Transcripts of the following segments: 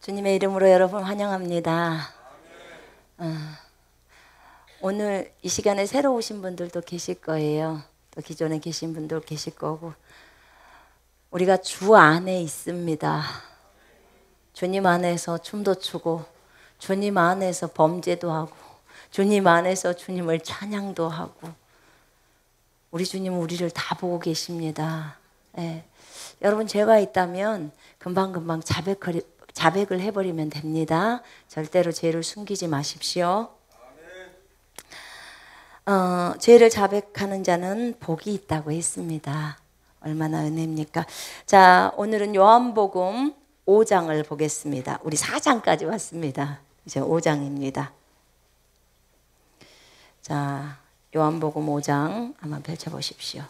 주님의 이름으로 여러분 환영합니다. 오늘 이 시간에 새로 오신 분들도 계실 거예요. 또 기존에 계신 분도 계실 거고, 우리가 주 안에 있습니다. 주님 안에서 춤도 추고, 주님 안에서 범죄도 하고, 주님 안에서 주님을 찬양도 하고, 우리 주님은 우리를 다 보고 계십니다. 예. 여러분, 죄가 있다면 금방금방 자백을 해버리면 됩니다. 절대로 죄를 숨기지 마십시오. 죄를 자백하는 자는 복이 있다고 했습니다. 얼마나 은혜입니까? 자, 오늘은 요한복음 5장을 보겠습니다. 우리 4장까지 왔습니다. 이제 5장입니다. 자, 요한복음 5장 한번 펼쳐보십시오.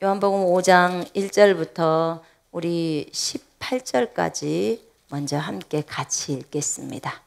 요한복음 5장 1절부터 우리 18절까지 먼저 함께 같이 읽겠습니다.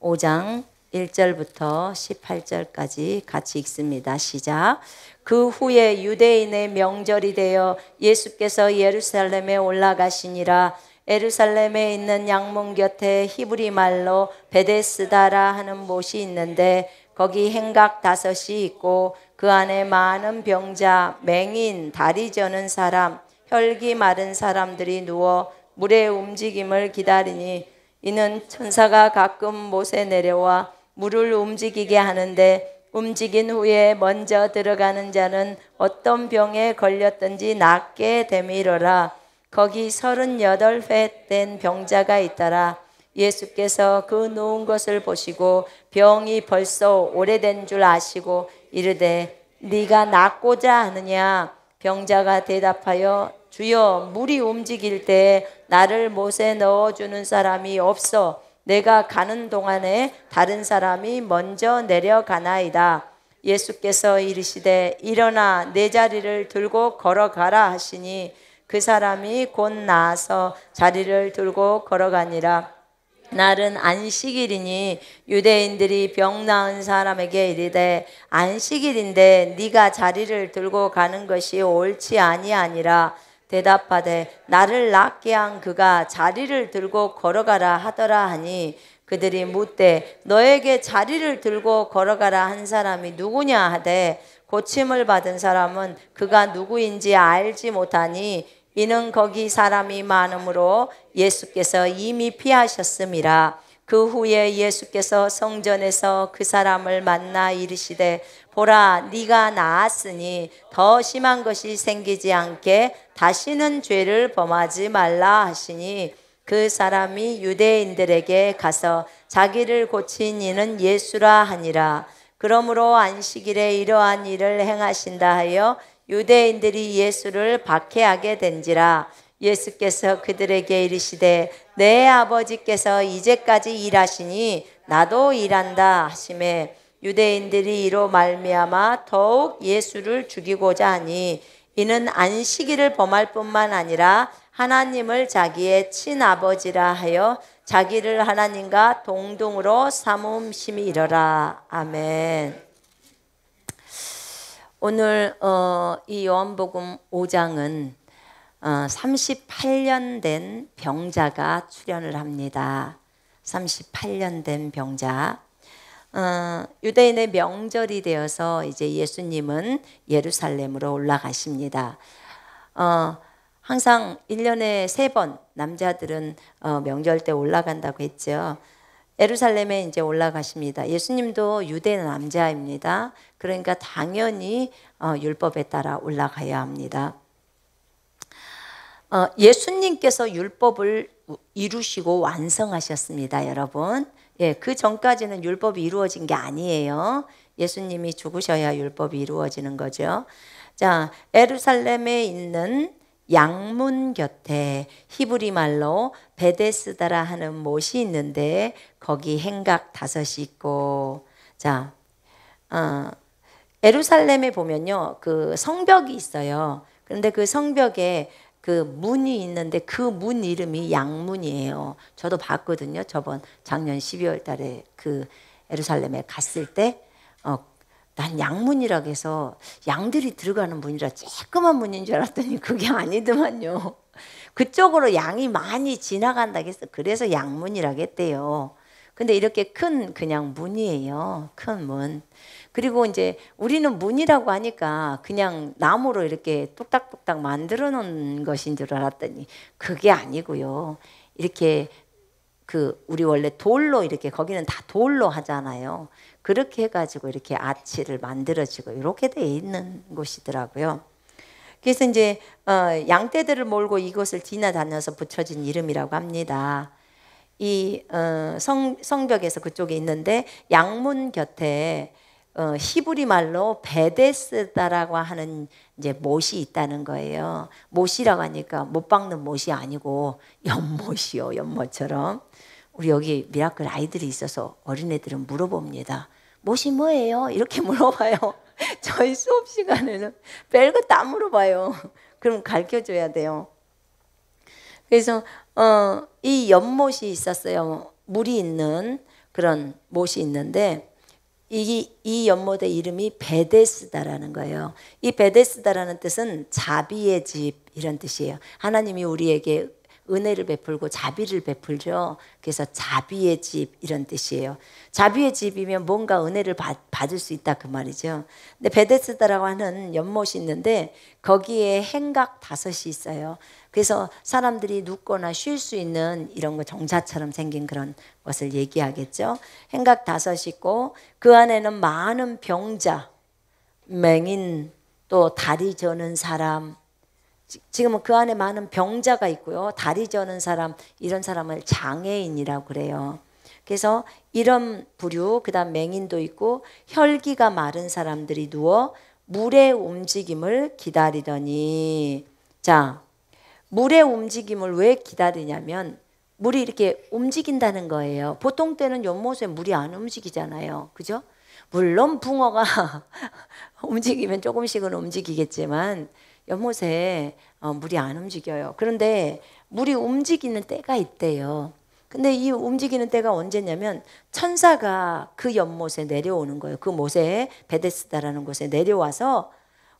5장 1절부터 18절까지 같이 읽습니다. 시작. 그 후에 유대인의 명절이 되어 예수께서 예루살렘에 올라가시니라. 예루살렘에 있는 양문 곁에 히브리 말로 베데스다라 하는 못이 있는데 거기 행각 5이 있고 그 안에 많은 병자, 맹인, 다리 저는 사람, 혈기 마른 사람들이 누워 물의 움직임을 기다리니 이는 천사가 가끔 못에 내려와 물을 움직이게 하는데 움직인 후에 먼저 들어가는 자는 어떤 병에 걸렸든지 낫게 되미러라. 거기 38회 된 병자가 있더라. 예수께서 그 누운 것을 보시고 병이 벌써 오래된 줄 아시고 이르되 네가 낫고자 하느냐? 병자가 대답하여 주여, 물이 움직일 때 나를 못에 넣어주는 사람이 없어 내가 가는 동안에 다른 사람이 먼저 내려가나이다. 예수께서 이르시되 일어나 내 자리를 들고 걸어가라 하시니 그 사람이 곧 나아서 자리를 들고 걸어가니라. 날은 안식일이니 유대인들이 병 나은 사람에게 이르되 안식일인데 네가 자리를 들고 가는 것이 옳지 아니하니라. 대답하되 나를 낫게 한 그가 자리를 들고 걸어가라 하더라 하니 그들이 묻되 너에게 자리를 들고 걸어가라 한 사람이 누구냐 하되 고침을 받은 사람은 그가 누구인지 알지 못하니 이는 거기 사람이 많으므로 예수께서 이미 피하셨음이라. 그 후에 예수께서 성전에서 그 사람을 만나 이르시되 보라, 네가 나았으니 더 심한 것이 생기지 않게 다시는 죄를 범하지 말라 하시니 그 사람이 유대인들에게 가서 자기를 고친 이는 예수라 하니라. 그러므로 안식일에 이러한 일을 행하신다 하여 유대인들이 예수를 박해하게 된지라. 예수께서 그들에게 이르시되 내 아버지께서 이제까지 일하시니 나도 일한다 하시매 유대인들이 이로 말미암아 더욱 예수를 죽이고자 하니 이는 안식일을 범할 뿐만 아니라 하나님을 자기의 친아버지라 하여 자기를 하나님과 동등으로 삼음심이 이러라. 아멘. 오늘 이 요한복음 5장은 38년 된 병자가 출연을 합니다. 38년 된 병자. 유대인의 명절이 되어서 이제 예수님은 예루살렘으로 올라가십니다. 항상 1년에 3번 남자들은 명절 때 올라간다고 했죠. 예루살렘에 이제 올라가십니다. 예수님도 유대 남자입니다. 그러니까 당연히 율법에 따라 올라가야 합니다. 예수님께서 율법을 이루시고 완성하셨습니다, 여러분. 예, 그 전까지는 율법이 이루어진 게 아니에요. 예수님이 죽으셔야 율법이 이루어지는 거죠. 자, 예루살렘에 있는 양문 곁에 히브리 말로 베데스다라 하는 못이 있는데 거기 행각 5이 있고, 자, 예루살렘에 보면요 그 성벽이 있어요. 그런데 그 성벽에 그 문이 있는데 그 문 이름이 양문이에요. 저도 봤거든요. 작년 12월 달에 그 예루살렘에 갔을 때 난 양문이라고 해서 양들이 들어가는 문이라 쬐끄만 문인 줄 알았더니 그게 아니더만요. 그쪽으로 양이 많이 지나간다고 했어. 그래서 양문이라고 했대요. 근데 이렇게 큰 그냥 문이에요. 큰 문. 그리고 이제 우리는 문이라고 하니까 그냥 나무로 이렇게 뚝딱뚝딱 만들어 놓은 것인 줄 알았더니 그게 아니고요. 이렇게 우리 원래 돌로 이렇게 거기는 다 돌로 하잖아요. 그렇게 해가지고 이렇게 아치를 만들어지고 이렇게 돼 있는 곳이더라고요. 그래서 이제 양떼들을 몰고 이곳을 지나다녀서 붙여진 이름이라고 합니다. 이 성벽에서 그쪽에 있는데 양문 곁에 히브리 말로 베데스다라고 하는 이제 못이 있다는 거예요. 못이라고 하니까 못 박는 못이 아니고 연못이요, 연못처럼. 우리 여기 미라클 아이들이 있어서 어린애들은 물어봅니다. 못이 뭐예요? 이렇게 물어봐요. 저희 수업 시간에는 별것도 안 물어봐요. 그럼 가르쳐줘야 돼요. 그래서 이 연못이 있었어요. 물이 있는 그런 못이 있는데 이 연못의 이름이 베데스다라는 거예요. 이 베데스다라는 뜻은 자비의 집 이런 뜻이에요. 하나님이 우리에게 은혜를 베풀고 자비를 베풀죠. 그래서 자비의 집 이런 뜻이에요. 자비의 집이면 뭔가 은혜를 받을 수 있다 그 말이죠. 근데 베데스다라고 하는 연못이 있는데 거기에 행각 5이 있어요. 그래서 사람들이 눕거나 쉴 수 있는 이런 거 정자처럼 생긴 그런 것을 얘기하겠죠. 행각 5이 있고 그 안에는 많은 병자, 맹인, 또 다리 저는 사람, 지금은 그 안에 많은 병자가 있고요. 다리 저는 사람, 이런 사람을 장애인이라고 그래요. 그래서 이런 부류, 그 다음 맹인도 있고 혈기가 마른 사람들이 누워 물의 움직임을 기다리더니, 자, 물의 움직임을 왜 기다리냐면 물이 이렇게 움직인다는 거예요. 보통 때는 연못에 물이 안 움직이잖아요. 그죠? 물론 붕어가 움직이면 조금씩은 움직이겠지만 연못에 물이 안 움직여요. 그런데 물이 움직이는 때가 있대요. 근데 이 움직이는 때가 언제냐면 천사가 그 연못에 내려오는 거예요. 그 못에 베데스다라는 곳에 내려와서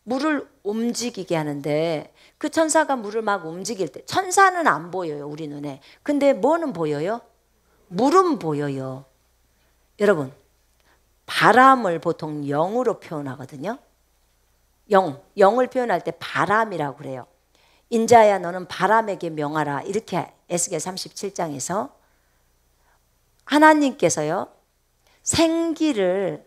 물을 움직이게 하는데 그 천사가 물을 막 움직일 때 천사는 안 보여요. 우리 눈에. 근데 뭐는 보여요? 물은 보여요. 여러분, 바람을 보통 영으로 표현하거든요. 영을 표현할 때 바람이라고 그래요. 인자야 너는 바람에게 명하라. 이렇게 에스겔 37장에서 하나님께서요 생기를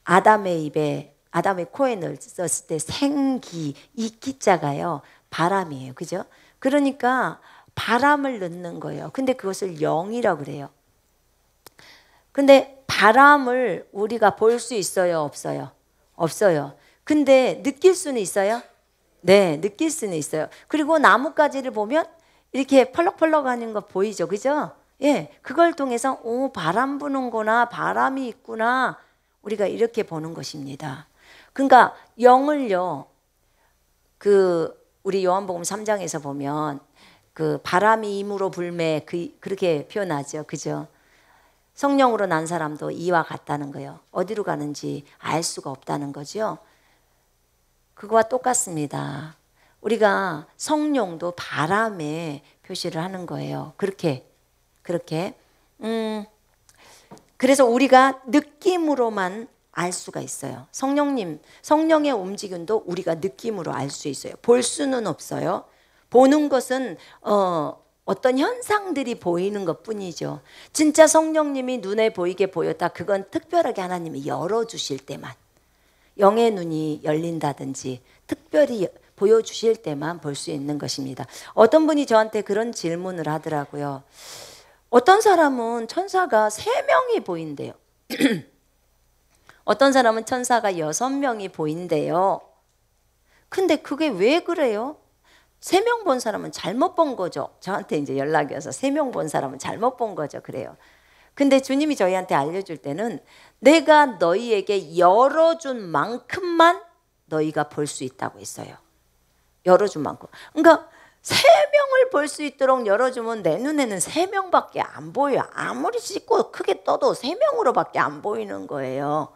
아담의 입에 아담의 코에 넣었을 때 생기, 이 기자가요 바람이에요. 그죠? 그러니까 바람을 넣는 거예요. 근데 그것을 영이라고 그래요. 근데 바람을 우리가 볼 수 있어요? 없어요? 없어요. 근데 느낄 수는 있어요? 네, 느낄 수는 있어요. 그리고 나뭇가지를 보면 이렇게 펄럭펄럭 하는 거 보이죠? 그죠? 예, 그걸 통해서 오, 바람 부는구나, 바람이 있구나, 우리가 이렇게 보는 것입니다. 그러니까 영을요, 우리 요한복음 3장에서 보면 그 바람이 임으로 불매 그렇게 표현하죠. 그죠? 성령으로 난 사람도 이와 같다는 거예요. 어디로 가는지 알 수가 없다는 거죠. 그거와 똑같습니다. 우리가 성령도 바람에 표시를 하는 거예요. 그렇게. 그래서 우리가 느낌으로만 알 수가 있어요. 성령의 움직임도 우리가 느낌으로 알 수 있어요. 볼 수는 없어요. 보는 것은 어떤 현상들이 보이는 것뿐이죠. 진짜 성령님이 눈에 보이게 보였다. 그건 특별하게 하나님이 열어주실 때만, 영의 눈이 열린다든지 특별히 보여주실 때만 볼 수 있는 것입니다. 어떤 분이 저한테 그런 질문을 하더라고요. 어떤 사람은 천사가 3명이 보인대요. 어떤 사람은 천사가 6명이 보인대요. 근데 그게 왜 그래요? 3명 본 사람은 잘못 본 거죠. 저한테 이제 연락이 와서 3명 본 사람은 잘못 본 거죠. 그래요. 근데 주님이 저희한테 알려줄 때는 내가 너희에게 열어준 만큼만 너희가 볼 수 있다고 했어요. 열어준 만큼. 그러니까 3명을 볼 수 있도록 열어주면 내 눈에는 3명밖에 안 보여요. 아무리 씻고 크게 떠도 3명으로밖에 안 보이는 거예요.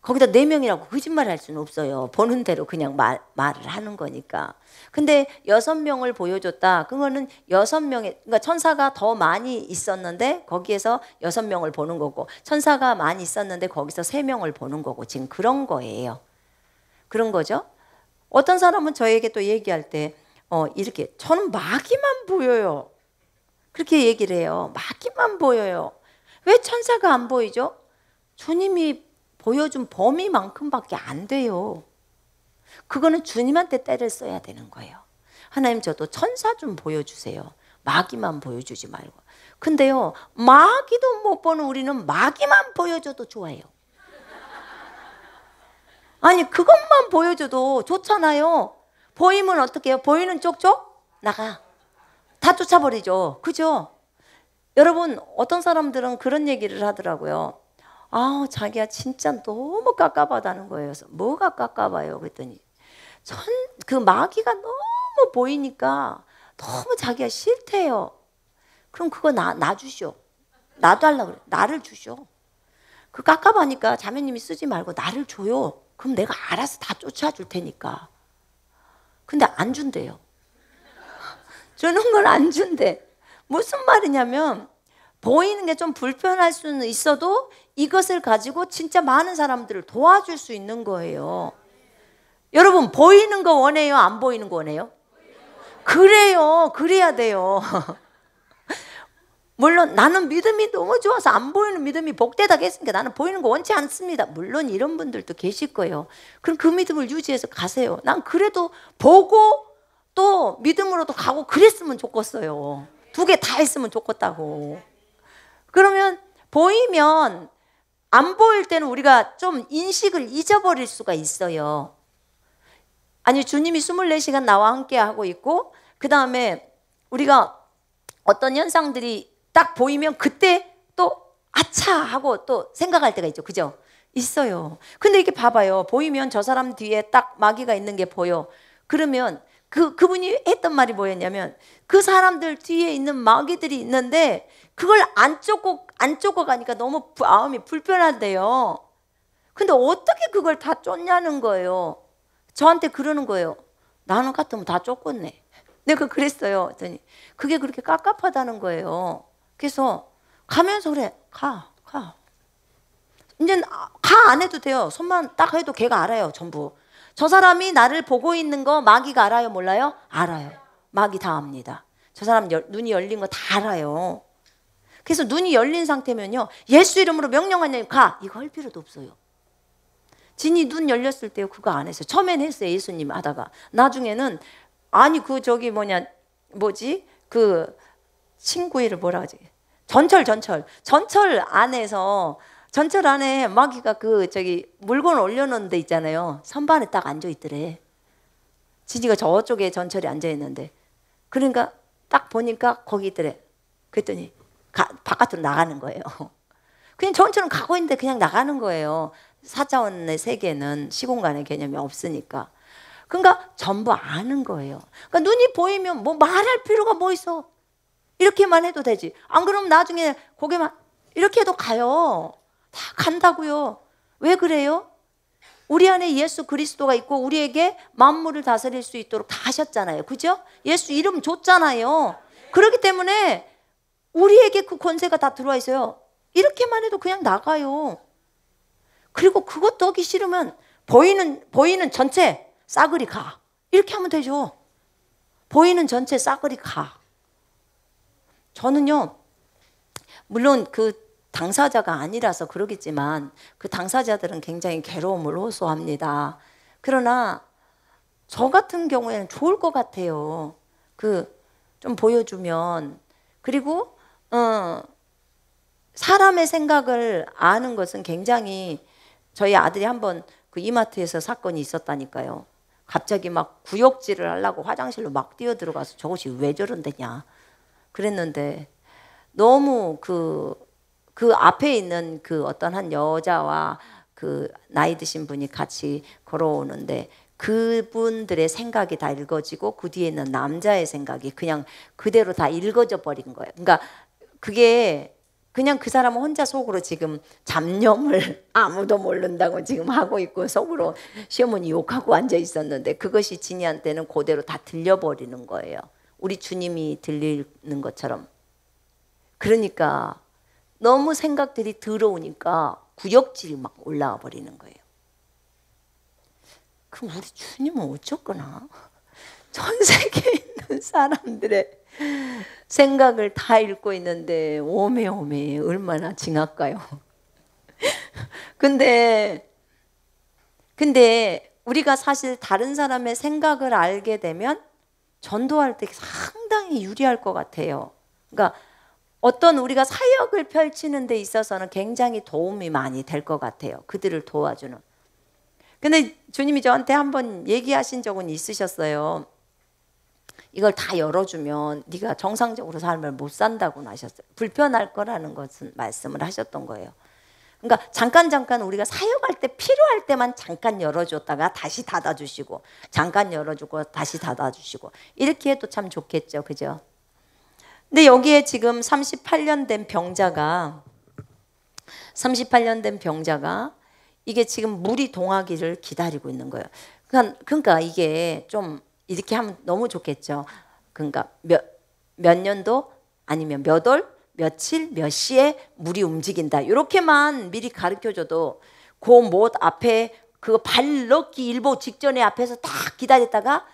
거기다 4명이라고 거짓말을 할 수는 없어요. 보는 대로 그냥 말을 하는 거니까. 근데 6명을 보여줬다. 그거는 6명의, 그러니까 천사가 더 많이 있었는데 거기에서 6명을 보는 거고, 천사가 많이 있었는데 거기서 3명을 보는 거고, 지금 그런 거예요. 그런 거죠. 어떤 사람은 저에게 또 얘기할 때 이렇게, 저는 마귀만 보여요. 그렇게 얘기를 해요. 마귀만 보여요. 왜 천사가 안 보이죠? 주님이 보여준 범위만큼밖에 안 돼요. 그거는 주님한테 때를 써야 되는 거예요. 하나님, 저도 천사 좀 보여주세요. 마귀만 보여주지 말고. 근데요, 마귀도 못 보는 우리는 마귀만 보여줘도 좋아요. 아니, 그것만 보여줘도 좋잖아요. 보이면 어떻게 해요? 보이는 쪽쪽 나가. 다 쫓아버리죠. 그죠? 여러분, 어떤 사람들은 그런 얘기를 하더라고요. 아, 자기야 진짜 너무 깝깝하다는 거예요. 그래서 뭐가 깝깝해요? 그랬더니 그 마귀가 너무 보이니까 너무 자기가 싫대요. 그럼 그거 나 주시오. 나도 하려고 그래. 나를 주시오. 그 깝깝하니까 자매님이 쓰지 말고 나를 줘요. 그럼 내가 알아서 다 쫓아줄 테니까. 근데 안 준대요. 주는 건 안 준대. 무슨 말이냐면, 보이는 게 좀 불편할 수는 있어도 이것을 가지고 진짜 많은 사람들을 도와줄 수 있는 거예요. 여러분, 보이는 거 원해요? 안 보이는 거 원해요? 그래요. 그래야 돼요. 물론 나는 믿음이 너무 좋아서 안 보이는 믿음이 복되다겠으니까 나는 보이는 거 원치 않습니다. 물론 이런 분들도 계실 거예요. 그럼 그 믿음을 유지해서 가세요. 난 그래도 보고 또 믿음으로도 가고 그랬으면 좋겠어요. 2개 다 했으면 좋겠다고. 그러면 보이면, 안 보일 때는 우리가 좀 인식을 잊어버릴 수가 있어요. 아니, 주님이 24시간 나와 함께 하고 있고, 그 다음에 우리가 어떤 현상들이 딱 보이면 그때 또 아차 하고 또 생각할 때가 있죠. 그죠? 있어요. 근데 이렇게 봐봐요. 보이면 저 사람 뒤에 딱 마귀가 있는 게 보여. 그러면 그분이 했던 말이 뭐였냐면, 그 사람들 뒤에 있는 마귀들이 있는데 그걸 안 쫓고 가니까 너무 마음이 불편한데요. 근데 어떻게 그걸 다 쫓냐는 거예요. 저한테 그러는 거예요. 나는 같으면 다 쫓겠네. 내가 그랬어요. 그랬더니 그게 그렇게 깝깝하다는 거예요. 그래서 가면서 그래. 가. 이제 가 안 해도 돼요. 손만 딱 해도 걔가 알아요. 전부. 저 사람이 나를 보고 있는 거 마귀가 알아요? 몰라요? 알아요. 마귀 다 압니다. 저 사람 눈이 열린 거 다 알아요. 그래서 눈이 열린 상태면요, 예수 이름으로 명령하냐, 가. 이거 할 필요도 없어요. 진이 눈 열렸을 때 그거 안 했어요. 처음엔 했어요. 예수님 하다가. 나중에는 아니 그 그 친구 이름 뭐라 하지? 전철 안에 마귀가 물건 올려놓은 데 있잖아요. 선반에 딱 앉아있더래. 진이가 저쪽에 전철이 앉아있는데, 그러니까 딱 보니까 거기 있더래. 그랬더니 바깥으로 나가는 거예요. 그냥 전철은 가고 있는데 그냥 나가는 거예요. 4차원의 세계는 시공간의 개념이 없으니까. 그러니까 전부 아는 거예요. 그러니까 눈이 보이면 뭐 말할 필요가 뭐 있어. 이렇게만 해도 되지. 안 그러면 나중에 고개만 이렇게 해도 가요. 다 간다고요. 왜 그래요? 우리 안에 예수 그리스도가 있고 우리에게 만물을 다스릴 수 있도록 다 하셨잖아요. 그죠? 예수 이름 줬잖아요. 그렇기 때문에 우리에게 그 권세가 다 들어와 있어요. 이렇게만 해도 그냥 나가요. 그리고 그것도 하기 싫으면 보이는 전체 싸그리 가. 이렇게 하면 되죠. 보이는 전체 싸그리 가. 저는요, 물론 그 당사자가 아니라서 그러겠지만 그 당사자들은 굉장히 괴로움을 호소합니다. 그러나 저 같은 경우에는 좋을 것 같아요. 좀 보여주면. 그리고 사람의 생각을 아는 것은 굉장히, 저희 아들이 한번 그 이마트에서 사건이 있었다니까요. 갑자기 막 구역질을 하려고 화장실로 막 뛰어들어가서 저것이 왜 저런데냐 그랬는데, 너무 그 앞에 있는 그 어떤 한 여자와 그 나이 드신 분이 같이 걸어오는데 그분들의 생각이 다 읽어지고 그 뒤에 있는 남자의 생각이 그냥 그대로 다 읽어져 버린 거예요. 그러니까 그게 그냥 그 사람은 혼자 속으로 지금 잡념을 아무도 모른다고 지금 하고 있고 속으로 시어머니 욕하고 앉아 있었는데 그것이 진이한테는 그대로 다 들려버리는 거예요. 우리 주님이 들리는 것처럼. 그러니까 너무 생각들이 더러우니까 구역질이 막 올라와 버리는 거예요. 그럼 우리 주님은 어쩌거나 전 세계에 있는 사람들의 생각을 다 읽고 있는데 오메오메 얼마나 징할까요? 근데 우리가 사실 다른 사람의 생각을 알게 되면 전도할 때 상당히 유리할 것 같아요. 그러니까 어떤 우리가 사역을 펼치는 데 있어서는 굉장히 도움이 많이 될 것 같아요. 그들을 도와주는. 근데 주님이 저한테 한번 얘기하신 적은 있으셨어요. 이걸 다 열어주면 네가 정상적으로 삶을 못 산다고 하셨어요. 불편할 거라는 것은 말씀을 하셨던 거예요. 그러니까 잠깐 우리가 사역할 때 필요할 때만 잠깐 열어줬다가 다시 닫아주시고 잠깐 열어주고 다시 닫아주시고 이렇게 해도 참 좋겠죠. 그죠? 근데 여기에 지금 38년 된 병자가 이게 지금 물이 동하기를 기다리고 있는 거예요. 그러니까 이게 좀 이렇게 하면 너무 좋겠죠. 그러니까 몇 년도 아니면 몇 월, 며칠, 몇 시에 물이 움직인다. 이렇게만 미리 가르쳐줘도 그 못 앞에 그 발 넣기 일보 직전에 앞에서 딱 기다렸다가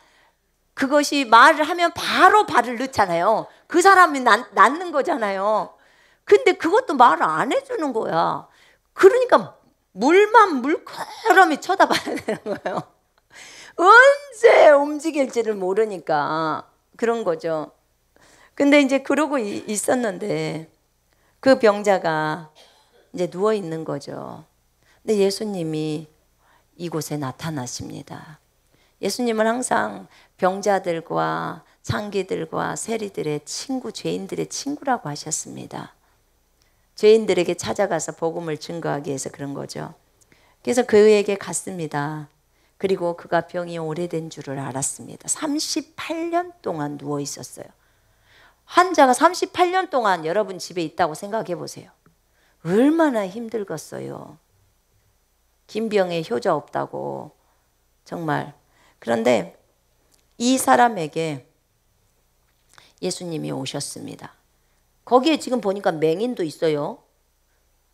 그것이 말을 하면 바로 발을 넣잖아요. 그 사람이 낫는 거잖아요. 근데 그것도 말을 안 해주는 거야. 그러니까 물만 물끄러미 쳐다봐야 되는 거예요. 언제 움직일지를 모르니까 그런 거죠. 근데 이제 그러고 있었는데 그 병자가 이제 누워 있는 거죠. 근데 예수님이 이곳에 나타나십니다. 예수님은 항상 병자들과 창기들과 세리들의 친구, 죄인들의 친구라고 하셨습니다. 죄인들에게 찾아가서 복음을 증거하기 위해서 그런 거죠. 그래서 그에게 갔습니다. 그리고 그가 병이 오래된 줄을 알았습니다. 38년 동안 누워 있었어요. 환자가 38년 동안 여러분 집에 있다고 생각해 보세요. 얼마나 힘들겠어요. 긴 병에 효자 없다고 정말. 그런데 이 사람에게 예수님이 오셨습니다. 거기에 지금 보니까 맹인도 있어요.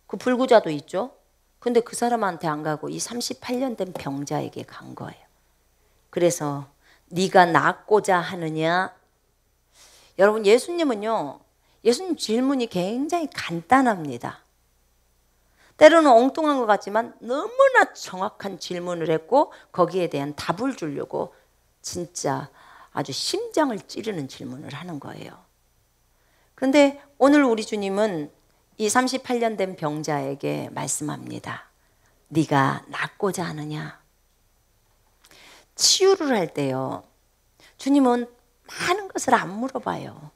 그 불구자도 있죠. 근데 그 사람한테 안 가고 이 38년 된 병자에게 간 거예요. 그래서 네가 낫고자 하느냐? 여러분 예수님은요. 예수님 질문이 굉장히 간단합니다. 때로는 엉뚱한 것 같지만 너무나 정확한 질문을 했고 거기에 대한 답을 주려고 진짜 아주 심장을 찌르는 질문을 하는 거예요. 그런데 오늘 우리 주님은 이 38년 된 병자에게 말씀합니다. 네가 낫고자 하느냐? 치유를 할 때요. 주님은 많은 것을 안 물어봐요.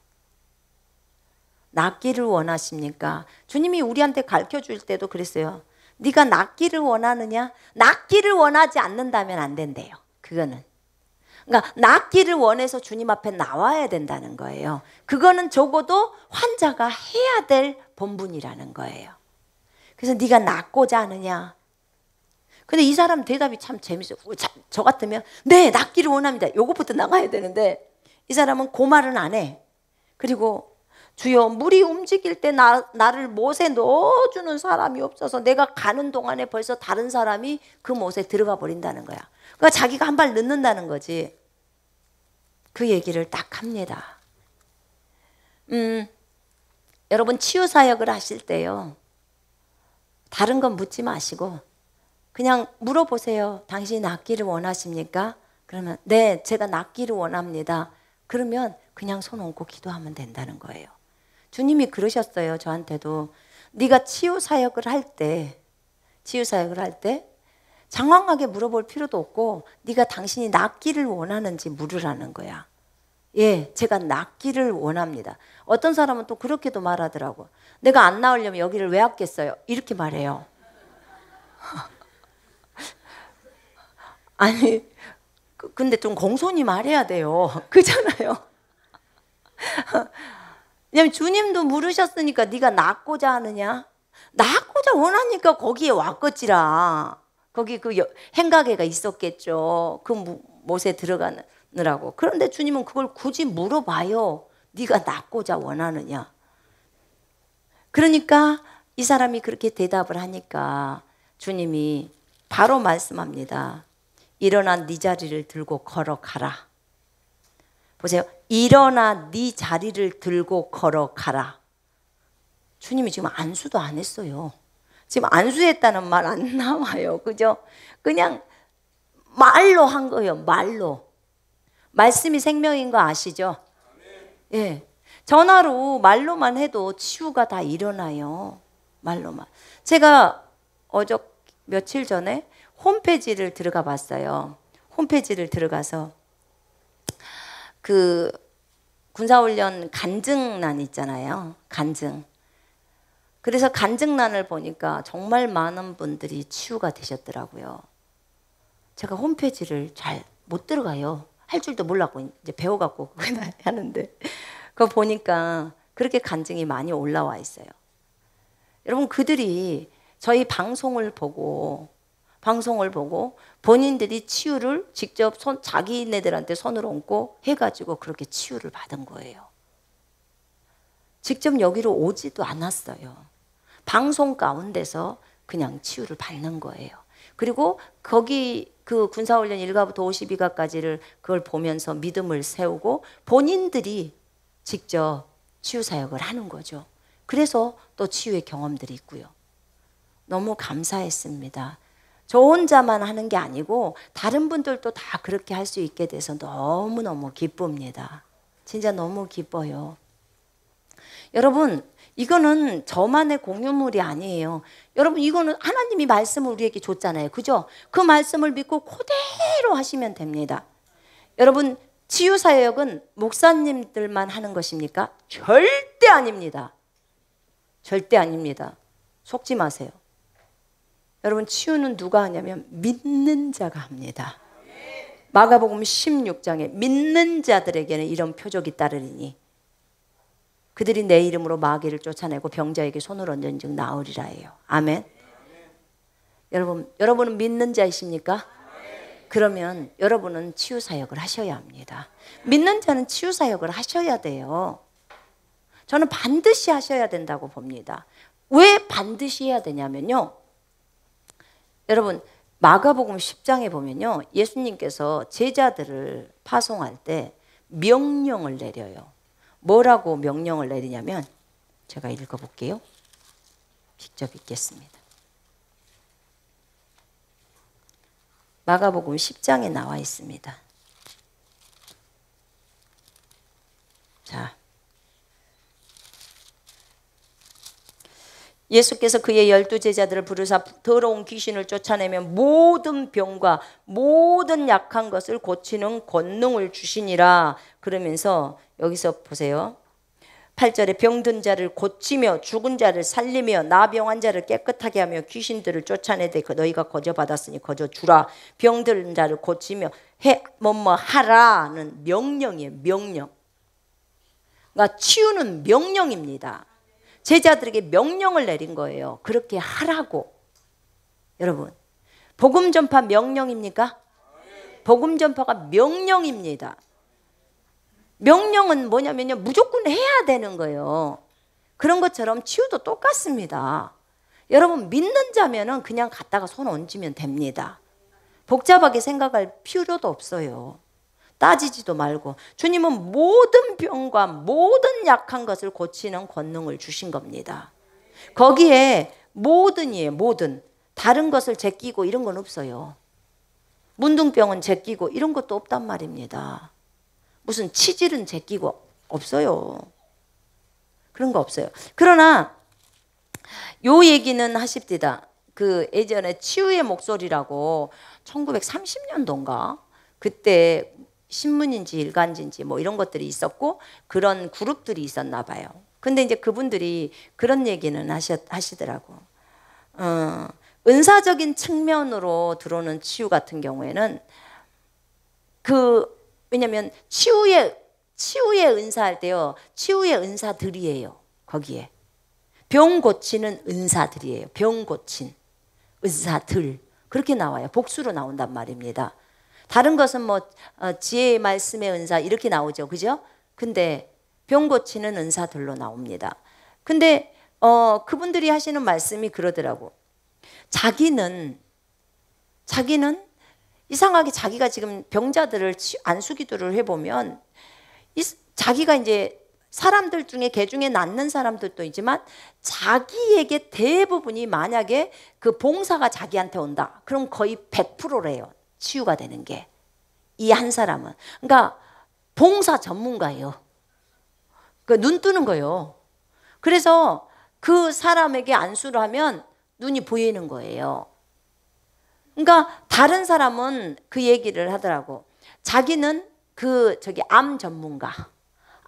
낫기를 원하십니까? 주님이 우리한테 가르쳐줄 때도 그랬어요. 네가 낫기를 원하느냐? 낫기를 원하지 않는다면 안 된대요. 그거는. 그러니까 낫기를 원해서 주님 앞에 나와야 된다는 거예요. 그거는 적어도 환자가 해야 될 본분이라는 거예요. 그래서 네가 낫고자 하느냐? 근데 이 사람 대답이 참 재밌어요. 저 같으면 네, 낫기를 원합니다. 요것부터 나가야 되는데 이 사람은 그 말은 안 해. 그리고 주여 물이 움직일 때 나를 못에 넣어주는 사람이 없어서 내가 가는 동안에 벌써 다른 사람이 그 못에 들어가 버린다는 거야. 그러니까 자기가 한 발 넣는다는 거지. 그 얘기를 딱 합니다. 여러분 치유사역을 하실 때요. 다른 건 묻지 마시고 그냥 물어보세요. 당신이 낫기를 원하십니까? 그러면 네, 제가 낫기를 원합니다. 그러면 그냥 손 얹고 기도하면 된다는 거예요. 주님이 그러셨어요. 저한테도. 네가 치유사역을 할 때 장황하게 물어볼 필요도 없고 네가 당신이 낫기를 원하는지 물으라는 거야. 예, 제가 낫기를 원합니다. 어떤 사람은 또 그렇게도 말하더라고. 내가 안 나으려면 여기를 왜 왔겠어요? 이렇게 말해요. 아니 근데 좀 공손히 말해야 돼요. 그잖아요. 왜냐면 주님도 물으셨으니까 네가 낫고자 하느냐? 낫고자 원하니까 거기에 왔겠지라. 거기 그 행각애가 있었겠죠. 그 못에 들어가느라고. 그런데 주님은 그걸 굳이 물어봐요. 네가 낫고자 원하느냐? 그러니까 이 사람이 그렇게 대답을 하니까 주님이 바로 말씀합니다. 일어나 네 자리를 들고 걸어가라. 보세요. 일어나 네 자리를 들고 걸어가라. 주님이 지금 안수도 안 했어요. 지금 안수했다는 말 안 나와요. 그죠? 그냥 말로 한 거예요. 말로. 말씀이 생명인 거 아시죠? 예. 전화로 말로만 해도 치유가 다 일어나요. 말로만. 제가 며칠 전에 홈페이지를 들어가 봤어요. 홈페이지를 들어가서 그 군사훈련 간증란 있잖아요. 간증. 그래서 간증란을 보니까 정말 많은 분들이 치유가 되셨더라고요. 제가 홈페이지를 잘 못 들어가요. 할 줄도 몰랐고 이제 배워갖고 하는데 그거 보니까 그렇게 간증이 많이 올라와 있어요. 여러분 그들이 저희 방송을 보고 본인들이 치유를 직접 자기네들한테 손을 얹고 해가지고 그렇게 치유를 받은 거예요. 직접 여기로 오지도 않았어요. 방송 가운데서 그냥 치유를 받는 거예요. 그리고 거기 그 군사훈련 1가부터 52가까지를 그걸 보면서 믿음을 세우고 본인들이 직접 치유 사역을 하는 거죠. 그래서 또 치유의 경험들이 있고요. 너무 감사했습니다. 저 혼자만 하는 게 아니고 다른 분들도 다 그렇게 할 수 있게 돼서 너무너무 기쁩니다. 진짜 너무 기뻐요. 여러분 이거는 저만의 공유물이 아니에요. 여러분 이거는 하나님이 말씀을 우리에게 줬잖아요. 그죠? 그 말씀을 믿고 그대로 하시면 됩니다. 여러분 치유사역은 목사님들만 하는 것입니까? 절대 아닙니다. 절대 아닙니다. 속지 마세요. 여러분 치유는 누가 하냐면 믿는 자가 합니다. 마가복음 16장에 믿는 자들에게는 이런 표적이 따르리니 그들이 내 이름으로 마귀를 쫓아내고 병자에게 손을 얹은즉 나으리라 해요. 아멘. 여러분은 믿는 자이십니까? 그러면 여러분은 치유 사역을 하셔야 합니다. 믿는 자는 치유 사역을 하셔야 돼요. 저는 반드시 하셔야 된다고 봅니다. 왜 반드시 해야 되냐면요. 여러분 마가복음 10장에 보면요. 예수님께서 제자들을 파송할 때 명령을 내려요. 뭐라고 명령을 내리냐면 제가 읽어볼게요. 직접 읽겠습니다. 마가복음 10장에 나와 있습니다. 자, 예수께서 그의 12제자들을 부르사 더러운 귀신을 쫓아내며 모든 병과 모든 약한 것을 고치는 권능을 주시니라. 그러면서 여기서 보세요. 8절에 병든 자를 고치며 죽은 자를 살리며 나병한 자를 깨끗하게 하며 귀신들을 쫓아내되 너희가 거저받았으니 거저주라. 병든 자를 고치며 하라는 명령이에요. 명령. 그러니까 치유는 명령입니다. 제자들에게 명령을 내린 거예요. 그렇게 하라고. 여러분 복음 전파 명령입니까? 복음 전파가 명령입니다. 명령은 뭐냐면요. 무조건 해야 되는 거예요. 그런 것처럼 치유도 똑같습니다. 여러분 믿는 자면은 그냥 갔다가 손 얹으면 됩니다. 복잡하게 생각할 필요도 없어요. 따지지도 말고 주님은 모든 병과 모든 약한 것을 고치는 권능을 주신 겁니다. 거기에 모든이에요. 모든. 다른 것을 제끼고 이런 건 없어요. 문둥병은 제끼고 이런 것도 없단 말입니다. 무슨 치질은 제끼고 없어요. 그런 거 없어요. 그러나 요 얘기는 하십디다. 그 예전에 치유의 목소리라고 1930년도인가 그때 신문인지 일간지인지 뭐 이런 것들이 있었고 그런 그룹들이 있었나 봐요. 근데 이제 그분들이 그런 얘기는 하시더라고. 은사적인 측면으로 들어오는 치유 같은 경우에는 왜냐면 치유의 치유의 은사할 때요, 치유의 은사들이에요. 거기에 병 고치는 은사들이에요. 병 고친 은사들, 그렇게 나와요. 복수로 나온단 말입니다. 다른 것은 뭐 지혜의 말씀의 은사 이렇게 나오죠, 그죠? 근데 병 고치는 은사들로 나옵니다. 근데 그분들이 하시는 말씀이 그러더라고. 자기는 이상하게 자기가 지금 병자들을 안수기도를 해보면 자기가 이제 사람들 중에 개 중에 낫는 사람들도 있지만 자기에게 대부분이 만약에 그 봉사가 자기한테 온다, 그럼 거의 100%래요. 치유가 되는 게. 이 한 사람은. 그러니까 봉사 전문가예요. 그 눈 뜨는 거예요. 그래서 그 사람에게 안수를 하면 눈이 보이는 거예요. 그러니까 다른 사람은 그 얘기를 하더라고. 자기는 암 전문가.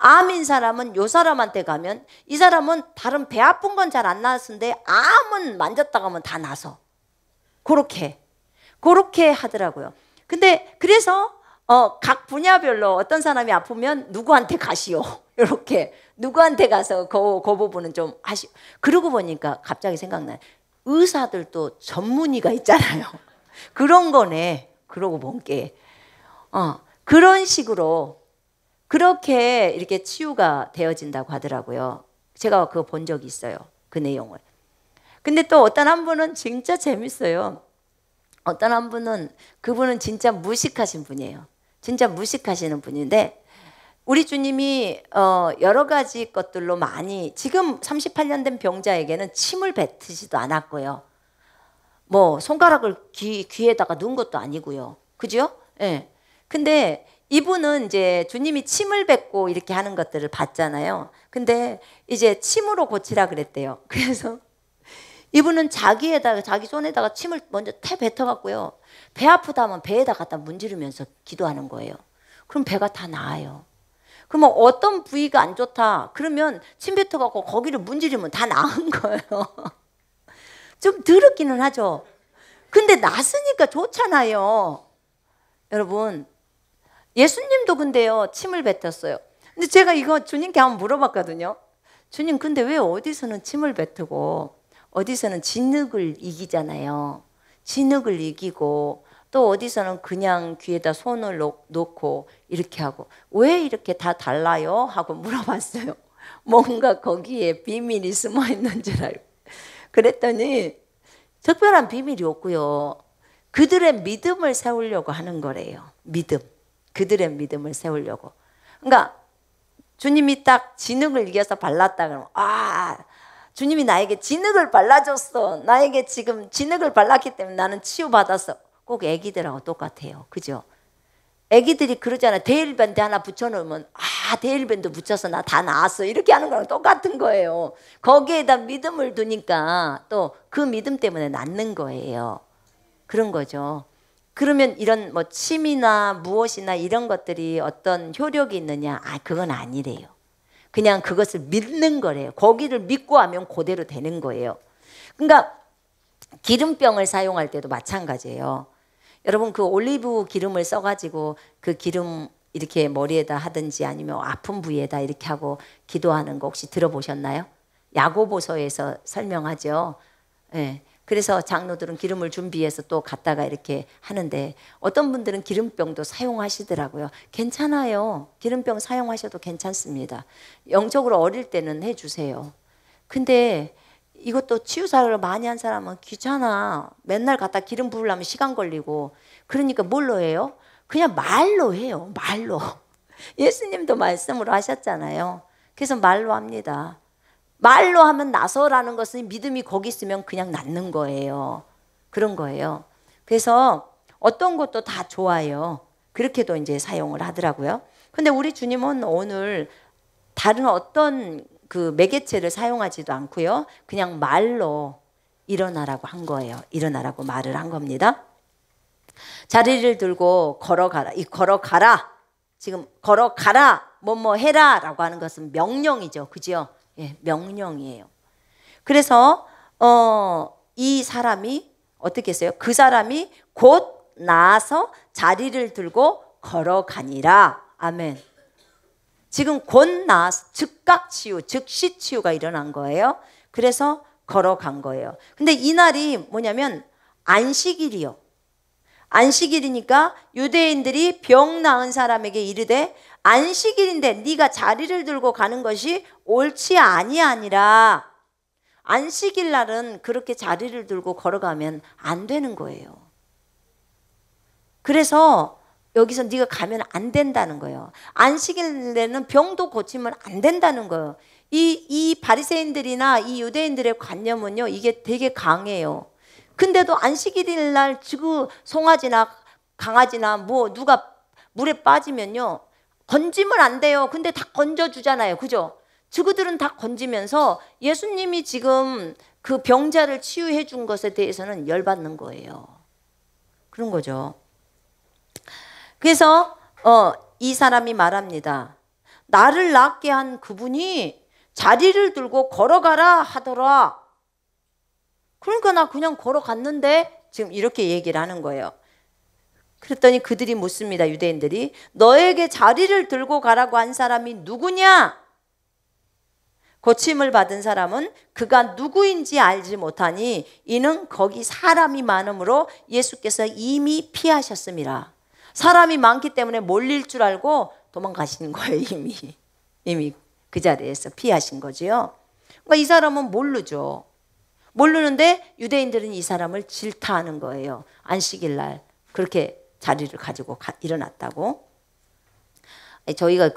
암인 사람은 요 사람한테 가면 이 사람은 다른 배 아픈 건 잘 안 나았는데 암은 만졌다 가면 다 나서. 그렇게 하더라고요. 근데 그래서 각 분야별로 어떤 사람이 아프면 누구한테 가시오. 이렇게 누구한테 가서 그 부분은 좀 하시오. 그러고 보니까 갑자기 생각나요. 의사들도 전문의가 있잖아요. 그런 거네. 그러고 본 게. 그런 식으로 그렇게 이렇게 치유가 되어진다고 하더라고요. 제가 그거 본 적이 있어요. 그 내용을. 근데 또 어떤 한 분은 진짜 재밌어요. 어떤 한 분은, 그분은 진짜 무식하신 분이에요. 진짜 무식하시는 분인데 우리 주님이 여러 가지 것들로 많이, 지금 38년 된 병자에게는 침을 뱉으지도 않았고요. 뭐 손가락을 귀에다가 넣은 것도 아니고요. 그죠? 예. 근데 이분은 이제 주님이 침을 뱉고 이렇게 하는 것들을 봤잖아요. 근데 이제 침으로 고치라 그랬대요. 그래서 이분은 자기 손에다가 침을 먼저 뱉어갖고요. 배 아프다 하면 배에다 갖다 문지르면서 기도하는 거예요. 그럼 배가 다 나아요. 그러면 어떤 부위가 안 좋다 그러면 침 뱉어갖고 거기를 문지르면 다 나은 거예요. 좀 더럽기는 하죠. 근데 났으니까 좋잖아요. 여러분, 예수님도 근데요 침을 뱉었어요. 근데 제가 이거 주님께 한번 물어봤거든요. 주님, 근데 왜 어디서는 침을 뱉고 어디서는 진흙을 이기잖아요. 진흙을 이기고 또 어디서는 그냥 귀에다 손을 놓고 이렇게 하고 왜 이렇게 다 달라요? 하고 물어봤어요. 뭔가 거기에 비밀이 숨어 있는 줄 알고. 그랬더니 특별한 비밀이 없고요. 그들의 믿음을 세우려고 하는 거래요. 믿음. 그들의 믿음을 세우려고. 그러니까 주님이 딱 진흙을 이겨서 발랐다 그러면 주님이 나에게 진흙을 발라줬어. 나에게 지금 진흙을 발랐기 때문에 나는 치유받았어. 꼭 애기들하고 똑같아요. 그죠? 애기들이 그러잖아요. 데일밴드 하나 붙여놓으면 데일밴드 붙여서 나 다 나았어. 이렇게 하는 거랑 똑같은 거예요. 거기에다 믿음을 두니까 또 그 믿음 때문에 낫는 거예요. 그런 거죠. 그러면 이런 뭐 침이나 무엇이나 이런 것들이 어떤 효력이 있느냐? 그건 아니래요. 그냥 그것을 믿는 거래요. 거기를 믿고 하면 그대로 되는 거예요. 그러니까 기름병을 사용할 때도 마찬가지예요. 여러분, 그 올리브 기름을 써가지고 그 기름 이렇게 머리에다 하든지 아니면 아픈 부위에다 이렇게 하고 기도하는 거 혹시 들어보셨나요? 야고보서에서 설명하죠. 예. 그래서 장로들은 기름을 준비해서 또 갖다가 이렇게 하는데 어떤 분들은 기름병도 사용하시더라고요. 괜찮아요. 기름병 사용하셔도 괜찮습니다. 영적으로 어릴 때는 해주세요. 근데 이것도 치유사를 많이 한 사람은 귀찮아. 맨날 갖다 기름 부으려면 시간 걸리고. 그러니까 뭘로 해요? 그냥 말로 해요. 말로. 예수님도 말씀으로 하셨잖아요. 그래서 말로 합니다. 말로 하면 나서라는 것은 믿음이 거기 있으면 그냥 낫는 거예요. 그런 거예요. 그래서 어떤 것도 다 좋아요. 그렇게도 이제 사용을 하더라고요. 근데 우리 주님은 오늘 다른 어떤 그 매개체를 사용하지도 않고요. 그냥 말로 일어나라고 한 거예요. 일어나라고 말을 한 겁니다. 자리를 들고 걸어가라. 이 걸어가라. 지금 걸어가라. 뭐뭐 해라 라고 하는 것은 명령이죠. 그죠? 예, 명령이에요. 그래서 이 사람이 어떻게 했어요? 그 사람이 곧 나아서 자리를 들고 걸어가니라. 아멘. 지금 곧 나아서 즉각 치유, 즉시 치유가 일어난 거예요. 그래서 걸어간 거예요. 근데 이날이 뭐냐면 안식일이요. 안식일이니까 유대인들이 병 나은 사람에게 이르되 안식일인데 네가 자리를 들고 가는 것이 옳지 아니라 안식일 날은 그렇게 자리를 들고 걸어가면 안 되는 거예요. 그래서 여기서 네가 가면 안 된다는 거예요. 안식일에는 병도 고치면 안 된다는 거예요. 이 바리새인들이나 이 유대인들의 관념은요, 이게 되게 강해요. 근데도 안식일 날 지구 송아지나 강아지나 뭐 누가 물에 빠지면요, 건지면 안 돼요. 근데 다 건져주잖아요. 그죠? 저그들은 다 건지면서 예수님이 지금 그 병자를 치유해 준 것에 대해서는 열받는 거예요. 그런 거죠. 그래서 이 사람이 말합니다. 나를 낫게 한 그분이 자리를 들고 걸어가라 하더라. 그러니까 나 그냥 걸어갔는데, 지금 이렇게 얘기를 하는 거예요. 그랬더니 그들이 묻습니다. 유대인들이 너에게 자리를 들고 가라고 한 사람이 누구냐? 고침을 받은 사람은 그가 누구인지 알지 못하니 이는 거기 사람이 많으므로 예수께서 이미 피하셨습니다. 사람이 많기 때문에 몰릴 줄 알고 도망가신 거예요. 이미 그 자리에서 피하신 거지요. 그러니까 이 사람은 모르죠. 모르는데 유대인들은 이 사람을 질타하는 거예요. 안식일 날 그렇게 자리를 가지고 일어났다고. 저희가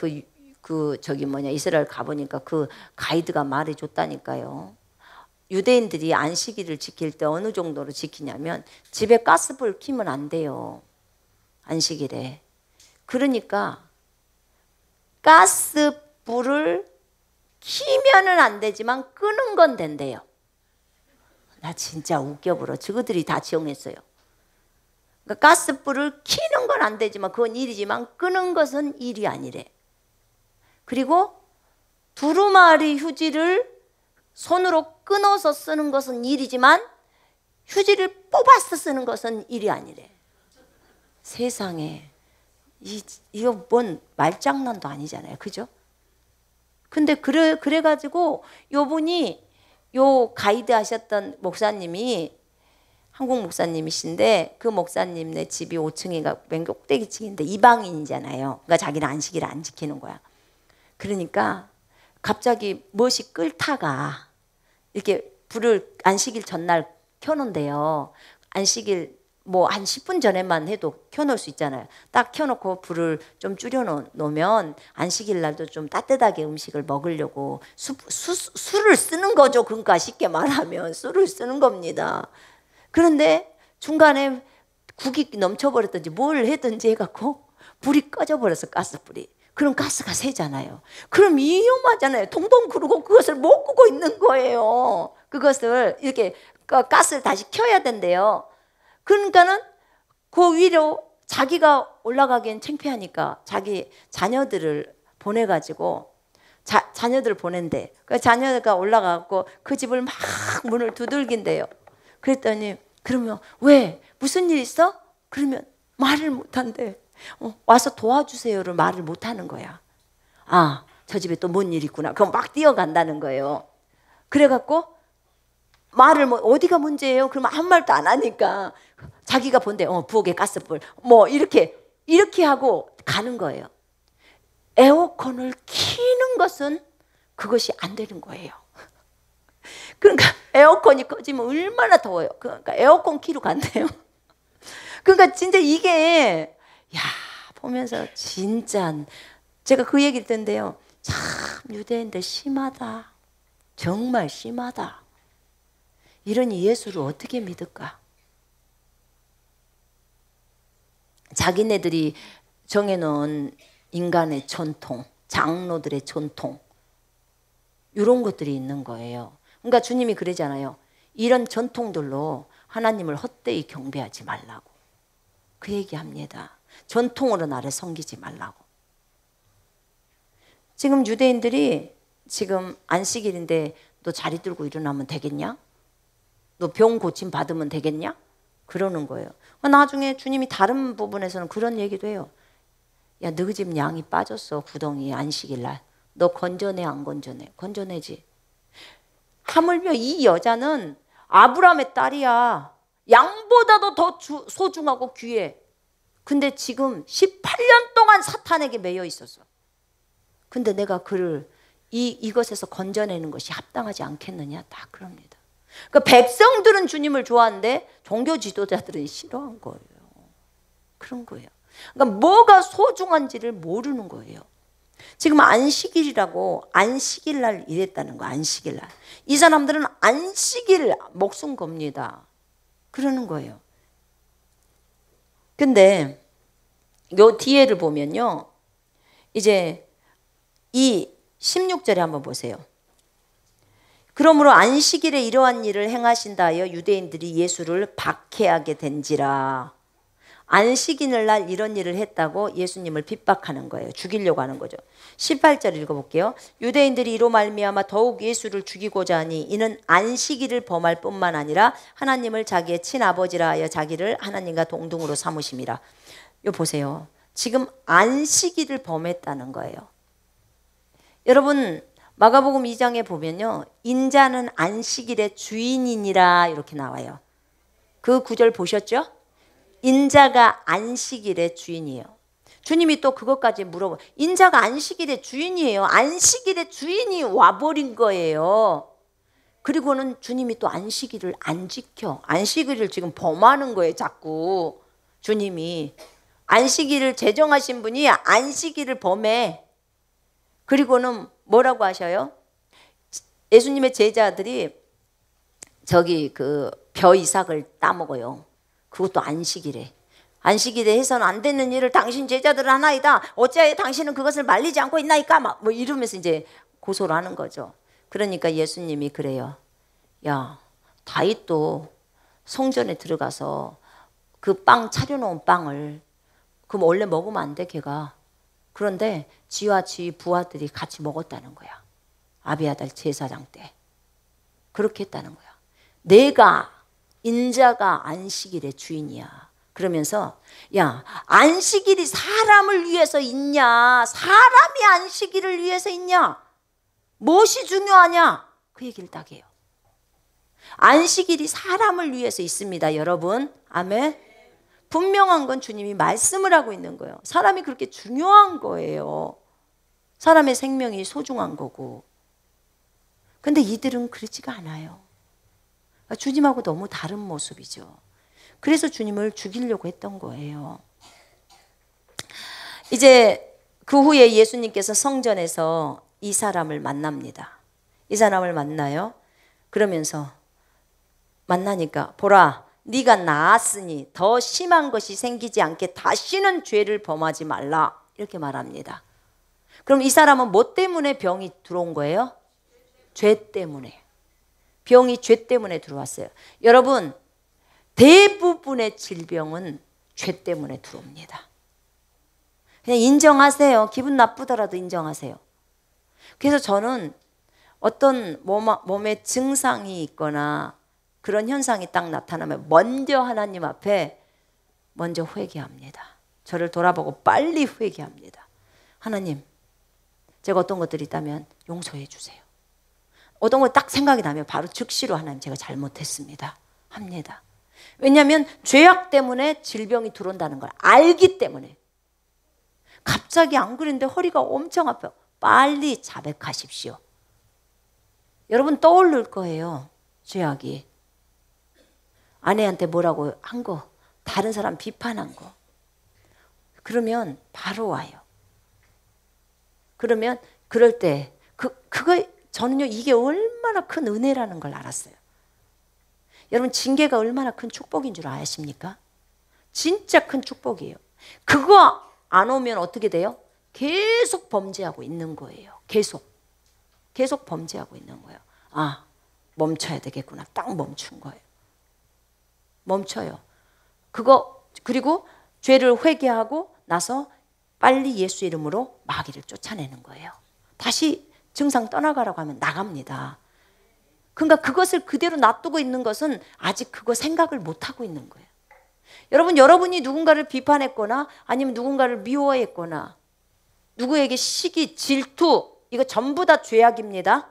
이스라엘 가보니까 그 가이드가 말해줬다니까요. 유대인들이 안식일을 지킬 때 어느 정도로 지키냐면 집에 가스불 켜면 안 돼요. 안식일에. 그러니까 가스불을 켜면은 안 되지만 끄는 건 된대요. 나 진짜 웃겨버려. 저거들이 다 지용했어요. 그러니까 가스불을 켜는 건 안 되지만 그건 일이지만 끄는 것은 일이 아니래. 그리고 두루마리 휴지를 손으로 끊어서 쓰는 것은 일이지만 휴지를 뽑아서 쓰는 것은 일이 아니래. 세상에 이거 뭔 말장난도 아니잖아요. 그죠? 근데 그래가지고 요분이 요 가이드 하셨던 목사님이 한국 목사님이신데 그 목사님네 집이 5층인가 맨 꼭대기층인데 이방인이잖아요. 그러니까 자기는 안식일을 안 지키는 거야. 그러니까 갑자기 무엇이 끓다가 이렇게 불을 안식일 전날 켜놓은대요. 안식일 뭐 한 10분 전에만 해도 켜놓을 수 있잖아요. 딱 켜놓고 불을 좀 줄여놓으면 안식일 날도 좀 따뜻하게 음식을 먹으려고 술을 쓰는 거죠. 그러니까 쉽게 말하면 술을 쓰는 겁니다. 그런데 중간에 국이 넘쳐버렸든지 뭘 했든지 해갖고 불이 꺼져버렸어. 가스불이. 그럼 가스가 새잖아요. 그럼 위험하잖아요. 동동 구르고 그것을 못 끄고 있는 거예요. 그것을 이렇게 가스를 다시 켜야 된대요. 그러니까는 그 위로 자기가 올라가기엔 창피하니까 자기 자녀들을 보내가지고 자녀들을 보낸대. 그 자녀가 올라가고 그 집을 막 문을 두들긴대요. 그랬더니 그러면 왜? 무슨 일 있어? 그러면 말을 못한대. 와서 도와주세요를 말을 못하는 거야. 아, 저 집에 또 뭔 일 있구나. 그럼 막 뛰어간다는 거예요. 그래갖고 말을 어디가 문제예요? 그러면 아무 말도 안 하니까 자기가 본대. 부엌에 가스불 뭐 이렇게 하고 가는 거예요. 에어컨을 켜는 것은 그것이 안 되는 거예요. 그러니까 에어컨이 꺼지면 얼마나 더워요. 그러니까 에어컨 키로 간대요. 그러니까 진짜 이게 보면서 진짜 제가 그 얘기를 듣는데요. 참 유대인들 심하다. 정말 심하다. 이러니 예수를 어떻게 믿을까? 자기네들이 정해놓은 인간의 전통, 장로들의 전통 이런 것들이 있는 거예요. 그러니까 주님이 그러잖아요. 이런 전통들로 하나님을 헛되이 경배하지 말라고. 그 얘기합니다. 전통으로 나를 섬기지 말라고. 지금 유대인들이 지금 안식일인데 너 자리 들고 일어나면 되겠냐? 너 병 고침 받으면 되겠냐? 그러는 거예요. 나중에 주님이 다른 부분에서는 그런 얘기도 해요. 야, 너희 집 양이 빠졌어. 구덩이에 안식일 날. 너 건져내 안 건져내? 건져내지. 하물며 이 여자는 아브라함의 딸이야. 양보다도 더 소중하고 귀해. 근데 지금 18년 동안 사탄에게 매여 있었어. 근데 내가 그를 이것에서 건져내는 것이 합당하지 않겠느냐? 다 그럽니다. 그러니까 백성들은 주님을 좋아하는데 종교 지도자들은 싫어한 거예요. 그런 거예요. 그러니까 뭐가 소중한지를 모르는 거예요. 지금 안식일이라고 안식일 날 이랬다는 거. 안식일 날. 이 사람들은 안식일 목숨 겁니다. 그러는 거예요. 근데 요 뒤에를 보면요. 이제 이 16절에 한번 보세요. 그러므로 안식일에 이러한 일을 행하신다 하여 유대인들이 예수를 박해하게 된지라. 안식일 날 이런 일을 했다고 예수님을 핍박하는 거예요. 죽이려고 하는 거죠. 18절 읽어볼게요. 유대인들이 이로 말미암아 더욱 예수를 죽이고자 하니 이는 안식일을 범할 뿐만 아니라 하나님을 자기의 친아버지라 하여 자기를 하나님과 동등으로 삼으심이라. 요 보세요. 지금 안식일을 범했다는 거예요. 여러분 마가복음 2장에 보면요. 인자는 안식일의 주인이니라 이렇게 나와요. 그 구절 보셨죠? 인자가 안식일의 주인이에요. 주님이 또 그것까지 물어봐. 인자가 안식일의 주인이에요. 안식일의 주인이 와버린 거예요. 그리고는 주님이 또 안식일을 안 지켜. 안식일을 지금 범하는 거예요. 자꾸 주님이. 안식일을 제정하신 분이 안식일을 범해. 그리고는 뭐라고 하셔요? 예수님의 제자들이 저기 그 벼 이삭을 따먹어요. 그것도 안식일에. 안식일에 해서는 안 되는 일을 당신 제자들은 하나이다. 어찌하여 당신은 그것을 말리지 않고 있나이까? 막 뭐 이러면서 이제 고소를 하는 거죠. 그러니까 예수님이 그래요. 야, 다윗도 성전에 들어가서 그 빵 차려놓은 빵을 그럼 원래 먹으면 안 돼, 걔가. 그런데 지와 지 부하들이 같이 먹었다는 거야. 아비아달 제사장 때. 그렇게 했다는 거야. 내가 인자가 안식일의 주인이야. 그러면서 야, 안식일이 사람을 위해서 있냐? 사람이 안식일을 위해서 있냐? 무엇이 중요하냐? 그 얘기를 딱 해요. 안식일이 사람을 위해서 있습니다, 여러분. 아멘. 분명한 건 주님이 말씀을 하고 있는 거예요. 사람이 그렇게 중요한 거예요. 사람의 생명이 소중한 거고. 근데 이들은 그렇지가 않아요. 주님하고 너무 다른 모습이죠. 그래서 주님을 죽이려고 했던 거예요. 이제 그 후에 예수님께서 성전에서 이 사람을 만납니다. 이 사람을 만나요. 그러면서 만나니까 보라, 네가 나았으니 더 심한 것이 생기지 않게 다시는 죄를 범하지 말라 이렇게 말합니다. 그럼 이 사람은 뭐 때문에 병이 들어온 거예요? 죄 때문에. 병이 죄 때문에 들어왔어요. 여러분, 대부분의 질병은 죄 때문에 들어옵니다. 그냥 인정하세요. 기분 나쁘더라도 인정하세요. 그래서 저는 어떤 몸에 증상이 있거나 그런 현상이 딱 나타나면 먼저 하나님 앞에 먼저 회개합니다. 저를 돌아보고 빨리 회개합니다. 하나님, 제가 어떤 것들이 있다면 용서해 주세요. 어떤 거 딱 생각이 나면 바로 즉시로 하나님 제가 잘못했습니다 합니다. 왜냐하면 죄악 때문에 질병이 들어온다는 걸 알기 때문에. 갑자기 안 그랬는데 허리가 엄청 아파요. 빨리 자백하십시오. 여러분 떠오를 거예요. 죄악이. 아내한테 뭐라고 한 거, 다른 사람 비판한 거. 그러면 바로 와요. 그러면 그럴 때 그거 저는요 이게 얼마나 큰 은혜라는 걸 알았어요. 여러분 징계가 얼마나 큰 축복인 줄 아십니까? 진짜 큰 축복이에요. 그거 안 오면 어떻게 돼요? 계속 범죄하고 있는 거예요. 계속 범죄하고 있는 거예요. 아, 멈춰야 되겠구나. 딱 멈춘 거예요. 멈춰요. 그리고 죄를 회개하고 나서 빨리 예수 이름으로 마귀를 쫓아내는 거예요. 다시 증상 떠나가라고 하면 나갑니다. 그러니까 그것을 그대로 놔두고 있는 것은 아직 그거 생각을 못하고 있는 거예요. 여러분이 누군가를 비판했거나 아니면 누군가를 미워했거나 누구에게 시기, 질투, 이거 전부 다 죄악입니다.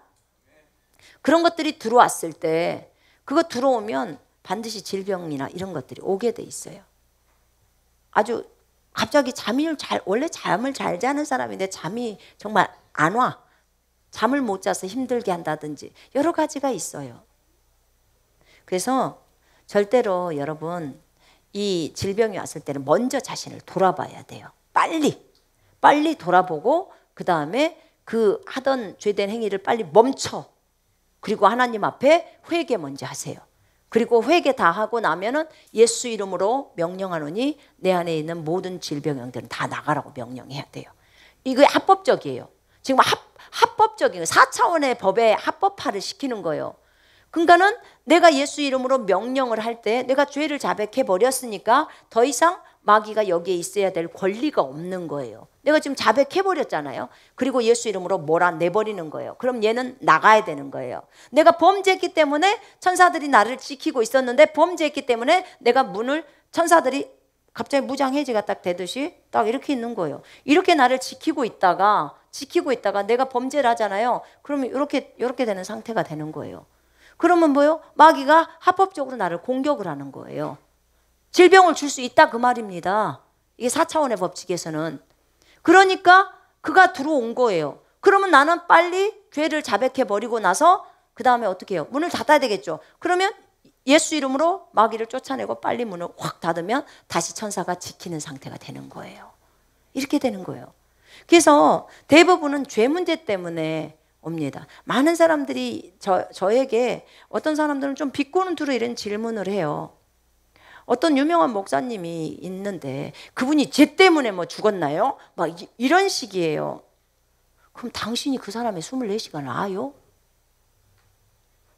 그런 것들이 들어왔을 때 그거 들어오면 반드시 질병이나 이런 것들이 오게 돼 있어요. 아주 갑자기 원래 잠을 잘 자는 사람인데 잠이 정말 안 와. 잠을 못 자서 힘들게 한다든지 여러 가지가 있어요. 그래서 절대로 여러분 이 질병이 왔을 때는 먼저 자신을 돌아봐야 돼요. 빨리 돌아보고 그 다음에 그 하던 죄된 행위를 빨리 멈춰. 그리고 하나님 앞에 회개 먼저 하세요. 그리고 회개 다 하고 나면은 예수 이름으로 명령하노니 내 안에 있는 모든 질병들은 다 나가라고 명령해야 돼요. 이거 합법적이에요. 지금 합법적인 4차원의 법에 합법화를 시키는 거예요. 그러니까는 내가 예수 이름으로 명령을 할 때 내가 죄를 자백해 버렸으니까 더 이상 마귀가 여기에 있어야 될 권리가 없는 거예요. 내가 지금 자백해 버렸잖아요. 그리고 예수 이름으로 몰아내버리는 거예요. 그럼 얘는 나가야 되는 거예요. 내가 범죄했기 때문에 천사들이 나를 지키고 있었는데 범죄했기 때문에 내가 문을 천사들이 갑자기 무장해제가 딱 되듯이 딱 이렇게 있는 거예요. 이렇게 나를 지키고 있다가 내가 범죄를 하잖아요. 그러면 이렇게 되는 상태가 되는 거예요. 그러면 뭐요? 마귀가 합법적으로 나를 공격을 하는 거예요. 질병을 줄 수 있다 그 말입니다. 이게 4차원의 법칙에서는. 그러니까 그가 들어온 거예요. 그러면 나는 빨리 죄를 자백해 버리고 나서 그 다음에 어떻게 해요? 문을 닫아야 되겠죠. 그러면 예수 이름으로 마귀를 쫓아내고 빨리 문을 확 닫으면 다시 천사가 지키는 상태가 되는 거예요. 이렇게 되는 거예요. 그래서 대부분은 죄 문제 때문에 옵니다. 많은 사람들이 저에게 어떤 사람들은 좀 비꼬는 투로 이런 질문을 해요. 어떤 유명한 목사님이 있는데 그분이 죄 때문에 뭐 죽었나요? 막 이런 식이에요. 그럼 당신이 그 사람의 24시간을 아요?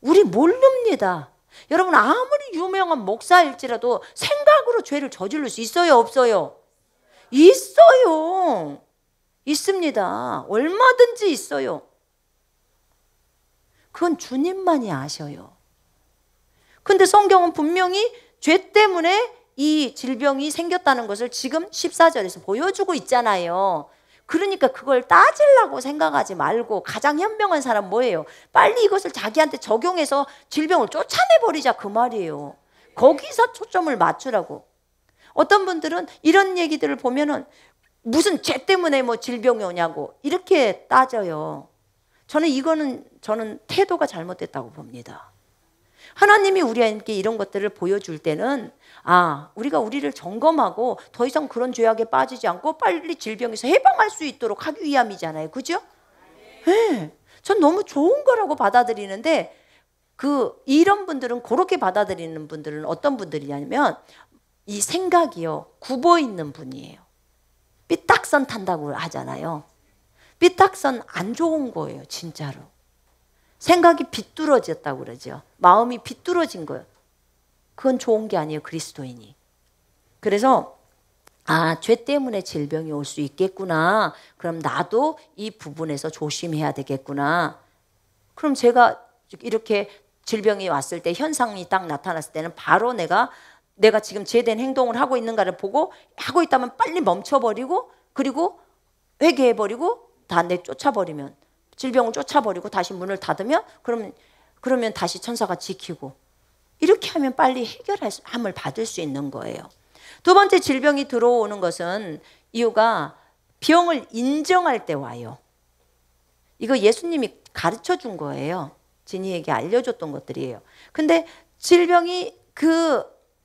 우리 모릅니다. 여러분 아무리 유명한 목사일지라도 생각으로 죄를 저지를 수 있어요? 없어요? 있어요. 있습니다. 얼마든지 있어요. 그건 주님만이 아셔요. 근데 성경은 분명히 죄 때문에 이 질병이 생겼다는 것을 지금 14절에서 보여주고 있잖아요. 그러니까 그걸 따지려고 생각하지 말고 가장 현명한 사람 뭐예요? 빨리 이것을 자기한테 적용해서 질병을 쫓아내버리자 그 말이에요. 거기서 초점을 맞추라고. 어떤 분들은 이런 얘기들을 보면은 무슨 죄 때문에 뭐 질병이 오냐고 이렇게 따져요. 저는 태도가 잘못됐다고 봅니다. 하나님이 우리에게 이런 것들을 보여줄 때는 우리가 우리를 점검하고 더 이상 그런 죄악에 빠지지 않고 빨리 질병에서 해방할 수 있도록 하기 위함이잖아요. 그죠? 네. 전 너무 좋은 거라고 받아들이는데 이런 분들은 그렇게 받아들이는 분들은 어떤 분들이냐면 이 생각이요. 굽어 있는 분이에요. 삐딱선 탄다고 하잖아요. 삐딱선 안 좋은 거예요. 진짜로. 생각이 비뚤어졌다고 그러죠. 마음이 비뚤어진 거예요. 그건 좋은 게 아니에요. 그리스도인이. 그래서 죄 때문에 질병이 올 수 있겠구나. 그럼 나도 이 부분에서 조심해야 되겠구나. 그럼 제가 이렇게 질병이 왔을 때 현상이 딱 나타났을 때는 바로 내가 지금 제된 행동을 하고 있는가를 보고 하고 있다면 빨리 멈춰버리고 그리고 회개해버리고 다 내쫓아버리면 질병을 쫓아버리고 다시 문을 닫으면 그러면 다시 천사가 지키고 이렇게 하면 빨리 해결함을 받을 수 있는 거예요. 두 번째 질병이 들어오는 것은 이유가 병을 인정할 때 와요. 이거 예수님이 가르쳐 준 거예요. 진이에게 알려줬던 것들이에요. 근데 질병이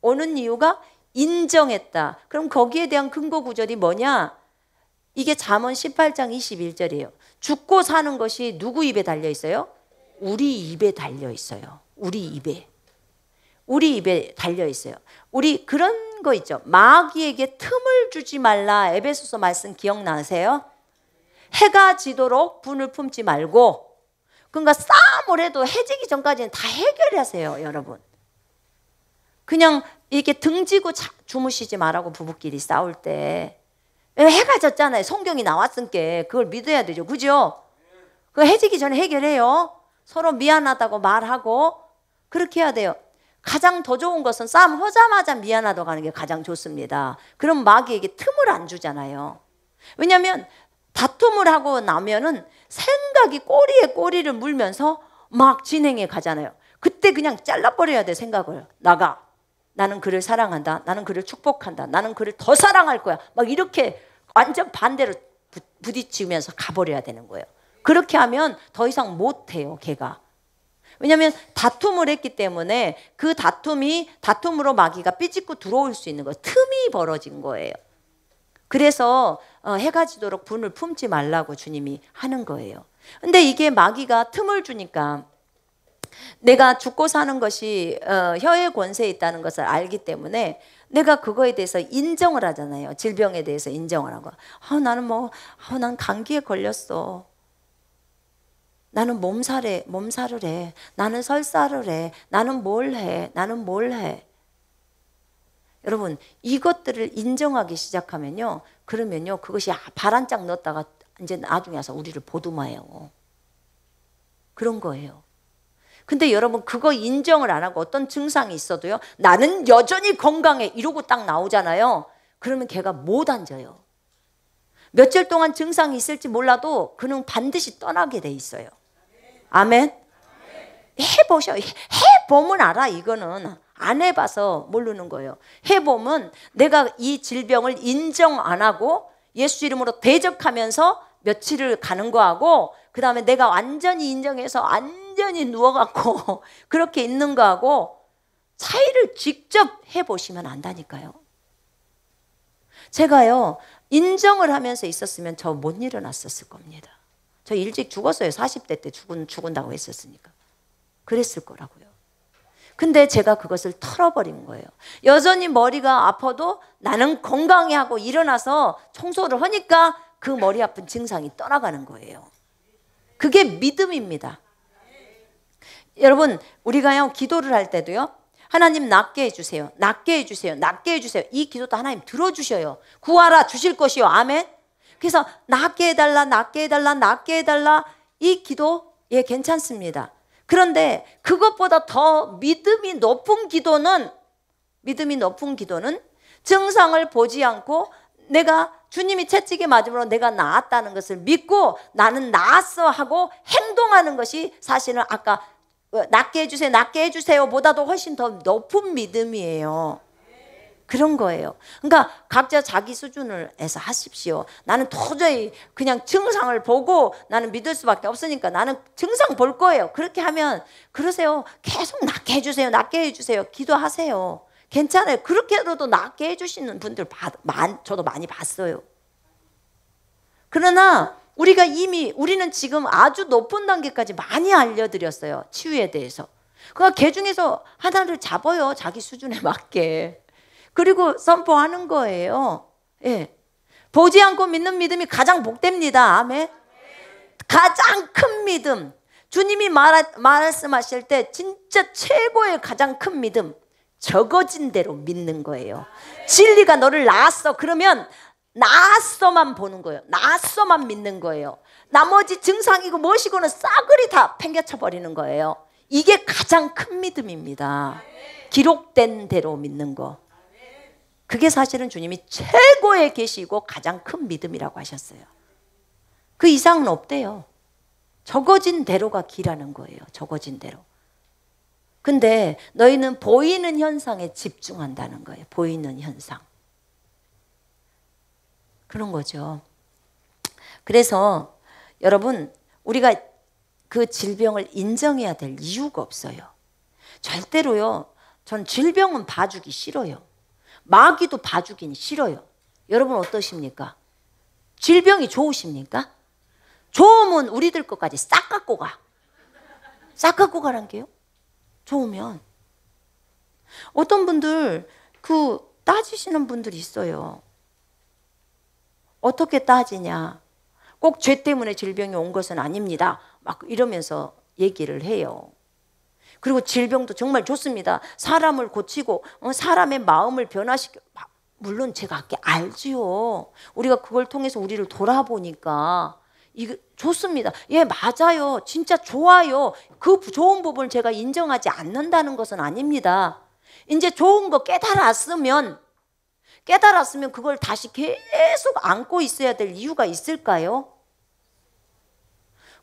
오는 이유가 인정했다. 그럼 거기에 대한 근거 구절이 뭐냐? 이게 잠언 18장 21절이에요. 죽고 사는 것이 누구 입에 달려 있어요? 우리 입에 달려 있어요. 우리 입에 달려 있어요. 우리 그런 거 있죠. 마귀에게 틈을 주지 말라. 에베소서 말씀 기억나세요? 해가 지도록 분을 품지 말고. 그러니까 싸움을 해도 해지기 전까지는 다 해결하세요, 여러분. 그냥 이렇게 등지고 주무시지 말라고 부부끼리 싸울 때. 해가 졌잖아요. 성경이 나왔으니까 그걸 믿어야 되죠. 그죠? 그거 해지기 전에 해결해요. 서로 미안하다고 말하고 그렇게 해야 돼요. 가장 더 좋은 것은 싸움 하자마자 미안하다고 하는 게 가장 좋습니다. 그럼 마귀에게 틈을 안 주잖아요. 왜냐하면 다툼을 하고 나면은 생각이 꼬리에 꼬리를 물면서 막 진행해 가잖아요. 그때 그냥 잘라버려야 돼. 생각을. 나가. 나는 그를 사랑한다. 나는 그를 축복한다. 나는 그를 더 사랑할 거야. 막 이렇게 완전 반대로 부딪히면서 가버려야 되는 거예요. 그렇게 하면 더 이상 못해요, 걔가. 왜냐하면 다툼을 했기 때문에 그 다툼으로 마귀가 삐짓고 들어올 수 있는 거예요. 틈이 벌어진 거예요. 그래서 해가 지도록 분을 품지 말라고 주님이 하는 거예요. 근데 이게 마귀가 틈을 주니까 내가 죽고 사는 것이 혀의 권세에 있다는 것을 알기 때문에 내가 그거에 대해서 인정을 하잖아요. 질병에 대해서 인정을 하고. 난 감기에 걸렸어. 나는 몸살을 해. 나는 설사를 해. 나는 뭘 해. 여러분, 이것들을 인정하기 시작하면요. 그러면요. 그것이 발한짝 넣었다가 이제 나중에 와서 우리를 보듬어요. 그런 거예요. 근데 여러분, 그거 인정을 안 하고 어떤 증상이 있어도요. 나는 여전히 건강해. 이러고 딱 나오잖아요. 그러면 걔가 못 앉아요. 며칠 동안 증상이 있을지 몰라도 그는 반드시 떠나게 돼 있어요. 아멘. 해보면 알아. 이거는 안 해봐서 모르는 거예요. 해보면 내가 이 질병을 인정 안 하고 예수 이름으로 대적하면서 며칠을 가는 거하고, 그 다음에 내가 완전히 인정해서 완전히 누워갖고 그렇게 있는 거하고 차이를 직접 해보시면 안다니까요. 제가요, 인정을 하면서 있었으면 저 못 일어났었을 겁니다. 저 일찍 죽었어요. 40대 때 죽은다고 했었으니까. 그랬을 거라고요. 근데 제가 그것을 털어버린 거예요. 여전히 머리가 아파도 나는 건강해 하고 일어나서 청소를 하니까 그 머리 아픈 증상이 떠나가는 거예요. 그게 믿음입니다. 여러분, 우리가요, 기도를 할 때도요, 하나님 낫게 해주세요. 낫게 해주세요. 낫게 해주세요. 이 기도도 하나님 들어주셔요. 구하라 주실 것이요. 아멘. 그래서 낫게 해달라, 낫게 해달라, 낫게 해달라. 이 기도, 예, 괜찮습니다. 그런데 그것보다 더 믿음이 높은 기도는 증상을 보지 않고 내가 주님이 채찍에 맞음으로 내가 나았다는 것을 믿고 나는 나았어 하고 행동하는 것이 사실은 아까 낫게 해주세요, 낫게 해주세요 보다도 훨씬 더 높은 믿음이에요. 그런 거예요. 그러니까 각자 자기 수준을 해서 하십시오. 나는 도저히 그냥 증상을 보고 나는 믿을 수밖에 없으니까 나는 증상 볼 거예요. 그렇게 하면 그러세요. 계속 낫게 해주세요, 낫게 해주세요 기도하세요. 괜찮아요. 그렇게 해도 낫게 해주시는 분들 저도 많이 봤어요. 그러나 우리는 지금 아주 높은 단계까지 많이 알려드렸어요. 치유에 대해서. 그러니까 그 중에서 하나를 잡아요. 자기 수준에 맞게. 그리고 선포하는 거예요. 예. 보지 않고 믿는 믿음이 가장 복됩니다. 아멘. 가장 큰 믿음. 주님이 말씀하실 때 진짜 최고의 가장 큰 믿음. 적어진 대로 믿는 거예요. 진리가 너를 낳았어. 그러면 낳았어만 보는 거예요. 낳았어만 믿는 거예요. 나머지 증상이고 무엇이고는 싸그리 다 팽개쳐 버리는 거예요. 이게 가장 큰 믿음입니다. 기록된 대로 믿는 거. 그게 사실은 주님이 최고의 계시고 가장 큰 믿음이라고 하셨어요. 그 이상은 없대요. 적어진 대로가 기라는 거예요. 적어진 대로. 근데 너희는 보이는 현상에 집중한다는 거예요. 보이는 현상. 그런 거죠. 그래서 여러분, 우리가 그 질병을 인정해야 될 이유가 없어요. 절대로요. 전 질병은 봐주기 싫어요. 마귀도 봐주긴 싫어요. 여러분 어떠십니까? 질병이 좋으십니까? 좋으면 우리들 것까지 싹 갖고 가. 싹 갖고 가란 게요. 좋으면. 어떤 분들 따지시는 분들이 있어요. 어떻게 따지냐. 꼭 죄 때문에 질병이 온 것은 아닙니다. 막 이러면서 얘기를 해요. 그리고 질병도 정말 좋습니다. 사람을 고치고 사람의 마음을 변화시켜. 물론 제가 알지요. 우리가 그걸 통해서 우리를 돌아보니까 이거 좋습니다. 예, 맞아요. 진짜 좋아요. 그 좋은 부분을 제가 인정하지 않는다는 것은 아닙니다. 이제 좋은 거 깨달았으면 그걸 다시 계속 안고 있어야 될 이유가 있을까요?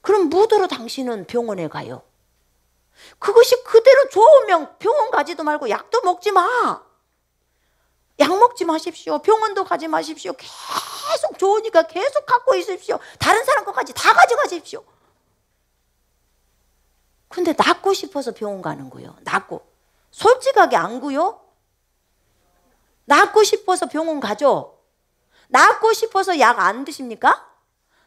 그럼 무도로 당신은 병원에 가요. 그것이 그대로 좋으면 병원 가지도 말고 약도 먹지 마. 약 먹지 마십시오. 병원도 가지 마십시오. 계속 좋으니까 계속 갖고 있으십시오. 다른 사람 것까지 다 가져가십시오. 근데 낫고 싶어서 병원 가는 거예요. 낫고. 솔직하게 안고요. 낫고 싶어서 병원 가죠. 낫고 싶어서 약 안 드십니까?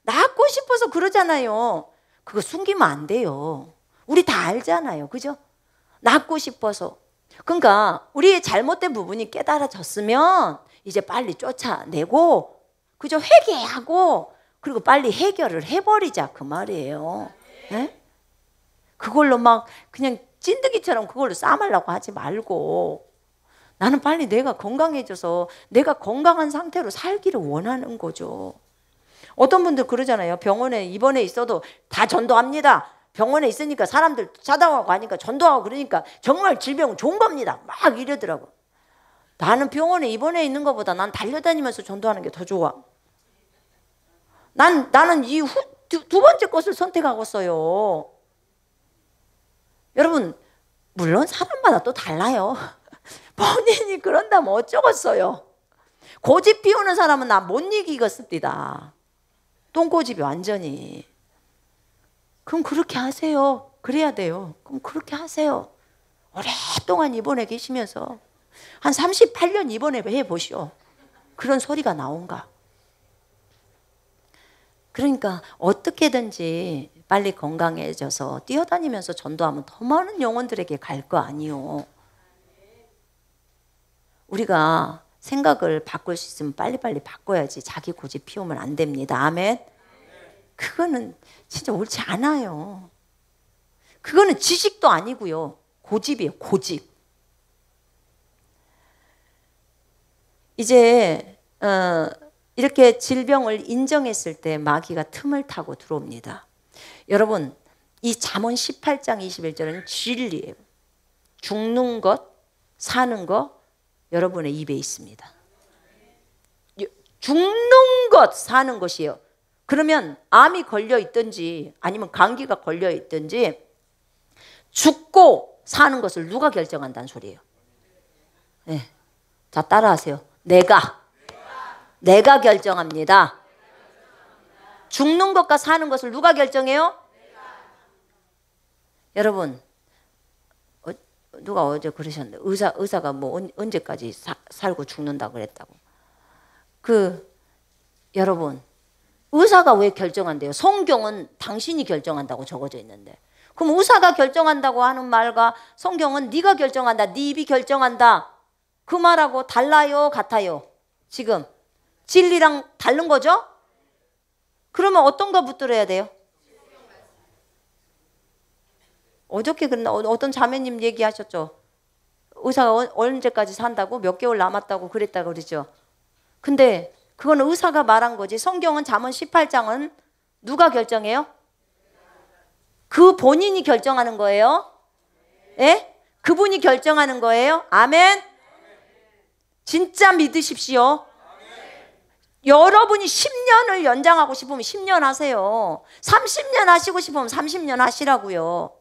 낫고 싶어서 그러잖아요. 그거 숨기면 안 돼요. 우리 다 알잖아요. 그죠? 낫고 싶어서. 그러니까 우리의 잘못된 부분이 깨달아졌으면 이제 빨리 쫓아내고, 그죠? 회개하고, 그리고 빨리 해결을 해버리자 그 말이에요. 네? 그걸로 막 그냥 찐득이처럼 그걸로 싸움하려고 하지 말고, 나는 빨리 내가 건강해져서 내가 건강한 상태로 살기를 원하는 거죠. 어떤 분들 그러잖아요. 병원에 입원해 있어도 다 전도합니다. 병원에 있으니까 사람들 찾아가고 하니까 전도하고 그러니까 정말 질병은 좋은 겁니다. 막 이러더라고. 나는 병원에 입원해 있는 것보다 난 달려다니면서 전도하는 게 더 좋아. 나는 이 두 번째 것을 선택하겠어요. 여러분, 물론 사람마다 또 달라요. 본인이 그런다면 어쩌겠어요. 고집 피우는 사람은 나 못 이기겠습니다. 똥고집이 완전히. 그럼 그렇게 하세요. 그래야 돼요. 그럼 그렇게 하세요. 오랫동안 입원해 계시면서 한 38년 입원해 보시오. 그런 소리가 나온가. 그러니까 어떻게든지 빨리 건강해져서 뛰어다니면서 전도하면 더 많은 영혼들에게 갈 거 아니요. 우리가 생각을 바꿀 수 있으면 빨리빨리 바꿔야지 자기 고집 피우면 안 됩니다. 아멘. 그거는 진짜 옳지 않아요. 그거는 지식도 아니고요. 고집이에요. 고집. 이제 이렇게 질병을 인정했을 때 마귀가 틈을 타고 들어옵니다. 여러분, 이 잠언 18장 21절은 진리예요. 죽는 것, 사는 것 여러분의 입에 있습니다. 죽는 것, 사는 것이에요. 그러면 암이 걸려 있든지 아니면 감기가 걸려 있든지 죽고 사는 것을 누가 결정한다는 소리예요. 네. 자, 따라하세요. 내가 결정합니다. 죽는 것과 사는 것을 누가 결정해요? 여러분, 누가 어제 그러셨는데 의사가 뭐 언제까지 살고 죽는다고 그랬다고. 여러분, 의사가 왜 결정한대요? 성경은 당신이 결정한다고 적어져 있는데, 그럼 의사가 결정한다고 하는 말과 성경은 네가 결정한다, 네 입이 결정한다, 그 말하고 달라요, 같아요? 지금 진리랑 다른 거죠? 그러면 어떤 거 붙들어야 돼요? 어저께 어떤 자매님 얘기하셨죠? 의사가 언제까지 산다고? 몇 개월 남았다고 그랬다고 그러죠? 근데 그건 의사가 말한 거지. 성경은 잠언 18장은 누가 결정해요? 그 본인이 결정하는 거예요. 예? 그분이 결정하는 거예요. 아멘. 진짜 믿으십시오. 여러분이 10년을 연장하고 싶으면 10년 하세요. 30년 하시고 싶으면 30년 하시라고요.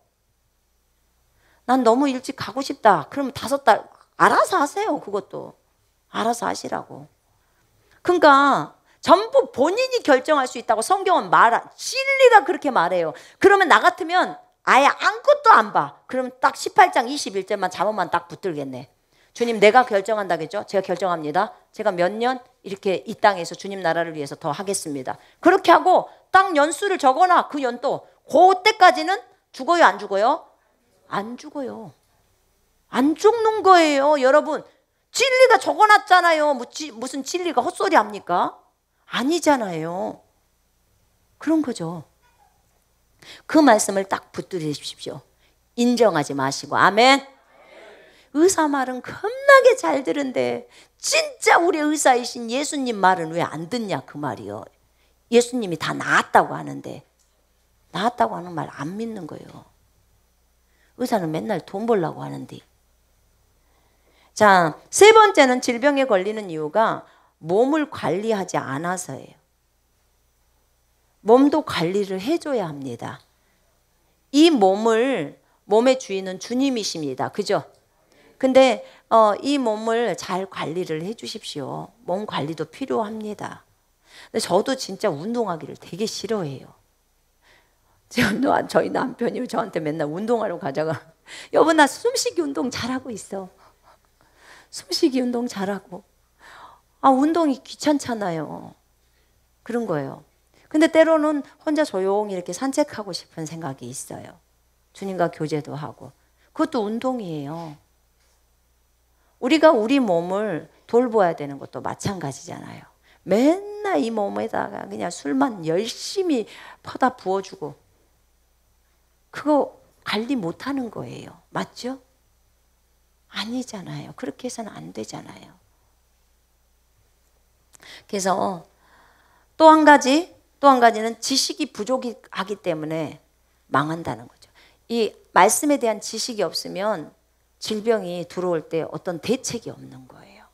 난 너무 일찍 가고 싶다. 그럼 5달 알아서 하세요. 그것도 알아서 하시라고. 그러니까 전부 본인이 결정할 수 있다고 성경은 진리가 그렇게 말해요. 그러면 나 같으면 아예 아무것도 안 봐. 그럼 딱 18장 21절만 잠깐만 딱 붙들겠네. 주님, 내가 결정한다겠죠? 제가 결정합니다. 제가 몇 년 이렇게 이 땅에서 주님 나라를 위해서 더 하겠습니다. 그렇게 하고 딱 연수를 적어놔. 그 연도 그때까지는 죽어요, 안 죽어요? 안 죽어요. 안 죽는 거예요. 여러분, 진리가 적어놨잖아요. 무슨 진리가 헛소리 합니까? 아니잖아요. 그런 거죠. 그 말씀을 딱 붙들으십시오. 인정하지 마시고. 아멘. 의사 말은 겁나게 잘 들은데 진짜 우리 의사이신 예수님 말은 왜 안 듣냐 그 말이요. 예수님이 다 나았다고 하는데 나았다고 하는 말 안 믿는 거예요. 의사는 맨날 돈 벌려고 하는데. 자, 세 번째는 질병에 걸리는 이유가 몸을 관리하지 않아서예요. 몸도 관리를 해줘야 합니다. 이 몸의 주인은 주님이십니다. 그죠? 근데 이 몸을 잘 관리를 해 주십시오. 몸 관리도 필요합니다. 근데 저도 진짜 운동하기를 되게 싫어해요. 저희 남편이 저한테 맨날 운동하러 가자가 여보 나 숨쉬기 운동 잘하고 있어. 숨쉬기 운동 잘하고. 아 운동이 귀찮잖아요. 그런 거예요. 근데 때로는 혼자 조용히 이렇게 산책하고 싶은 생각이 있어요. 주님과 교제도 하고. 그것도 운동이에요. 우리가 우리 몸을 돌봐야 되는 것도 마찬가지잖아요. 맨날 이 몸에다가 그냥 술만 열심히 퍼다 부어주고 그거 관리 못하는 거예요. 맞죠? 아니잖아요. 그렇게 해서는 안 되잖아요. 그래서 또 한 가지는 지식이 부족하기 때문에 망한다는 거죠. 이 말씀에 대한 지식이 없으면 질병이 들어올 때 어떤 대책이 없는 거예요.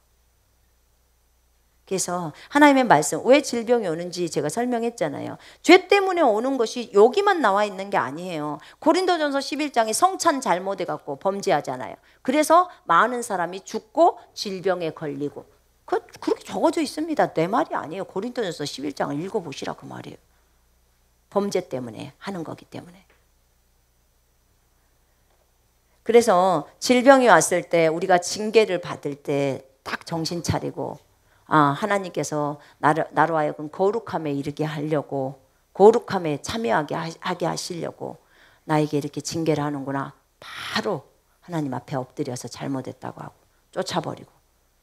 그래서 하나님의 말씀, 왜 질병이 오는지 제가 설명했잖아요. 죄 때문에 오는 것이 여기만 나와 있는 게 아니에요. 고린도전서 11장에 성찬 잘못해갖고 범죄하잖아요. 그래서 많은 사람이 죽고 질병에 걸리고 그렇게 적어져 있습니다. 내 말이 아니에요. 고린도전서 11장을 읽어보시라 그 말이에요. 범죄 때문에 하는 거기 때문에. 그래서 질병이 왔을 때 우리가 징계를 받을 때 딱 정신 차리고 하나님께서 나로 하여금 거룩함에 이르게 하려고 거룩함에 참여하게 하게 하시려고 나에게 이렇게 징계를 하는구나. 바로 하나님 앞에 엎드려서 잘못했다고 하고 쫓아버리고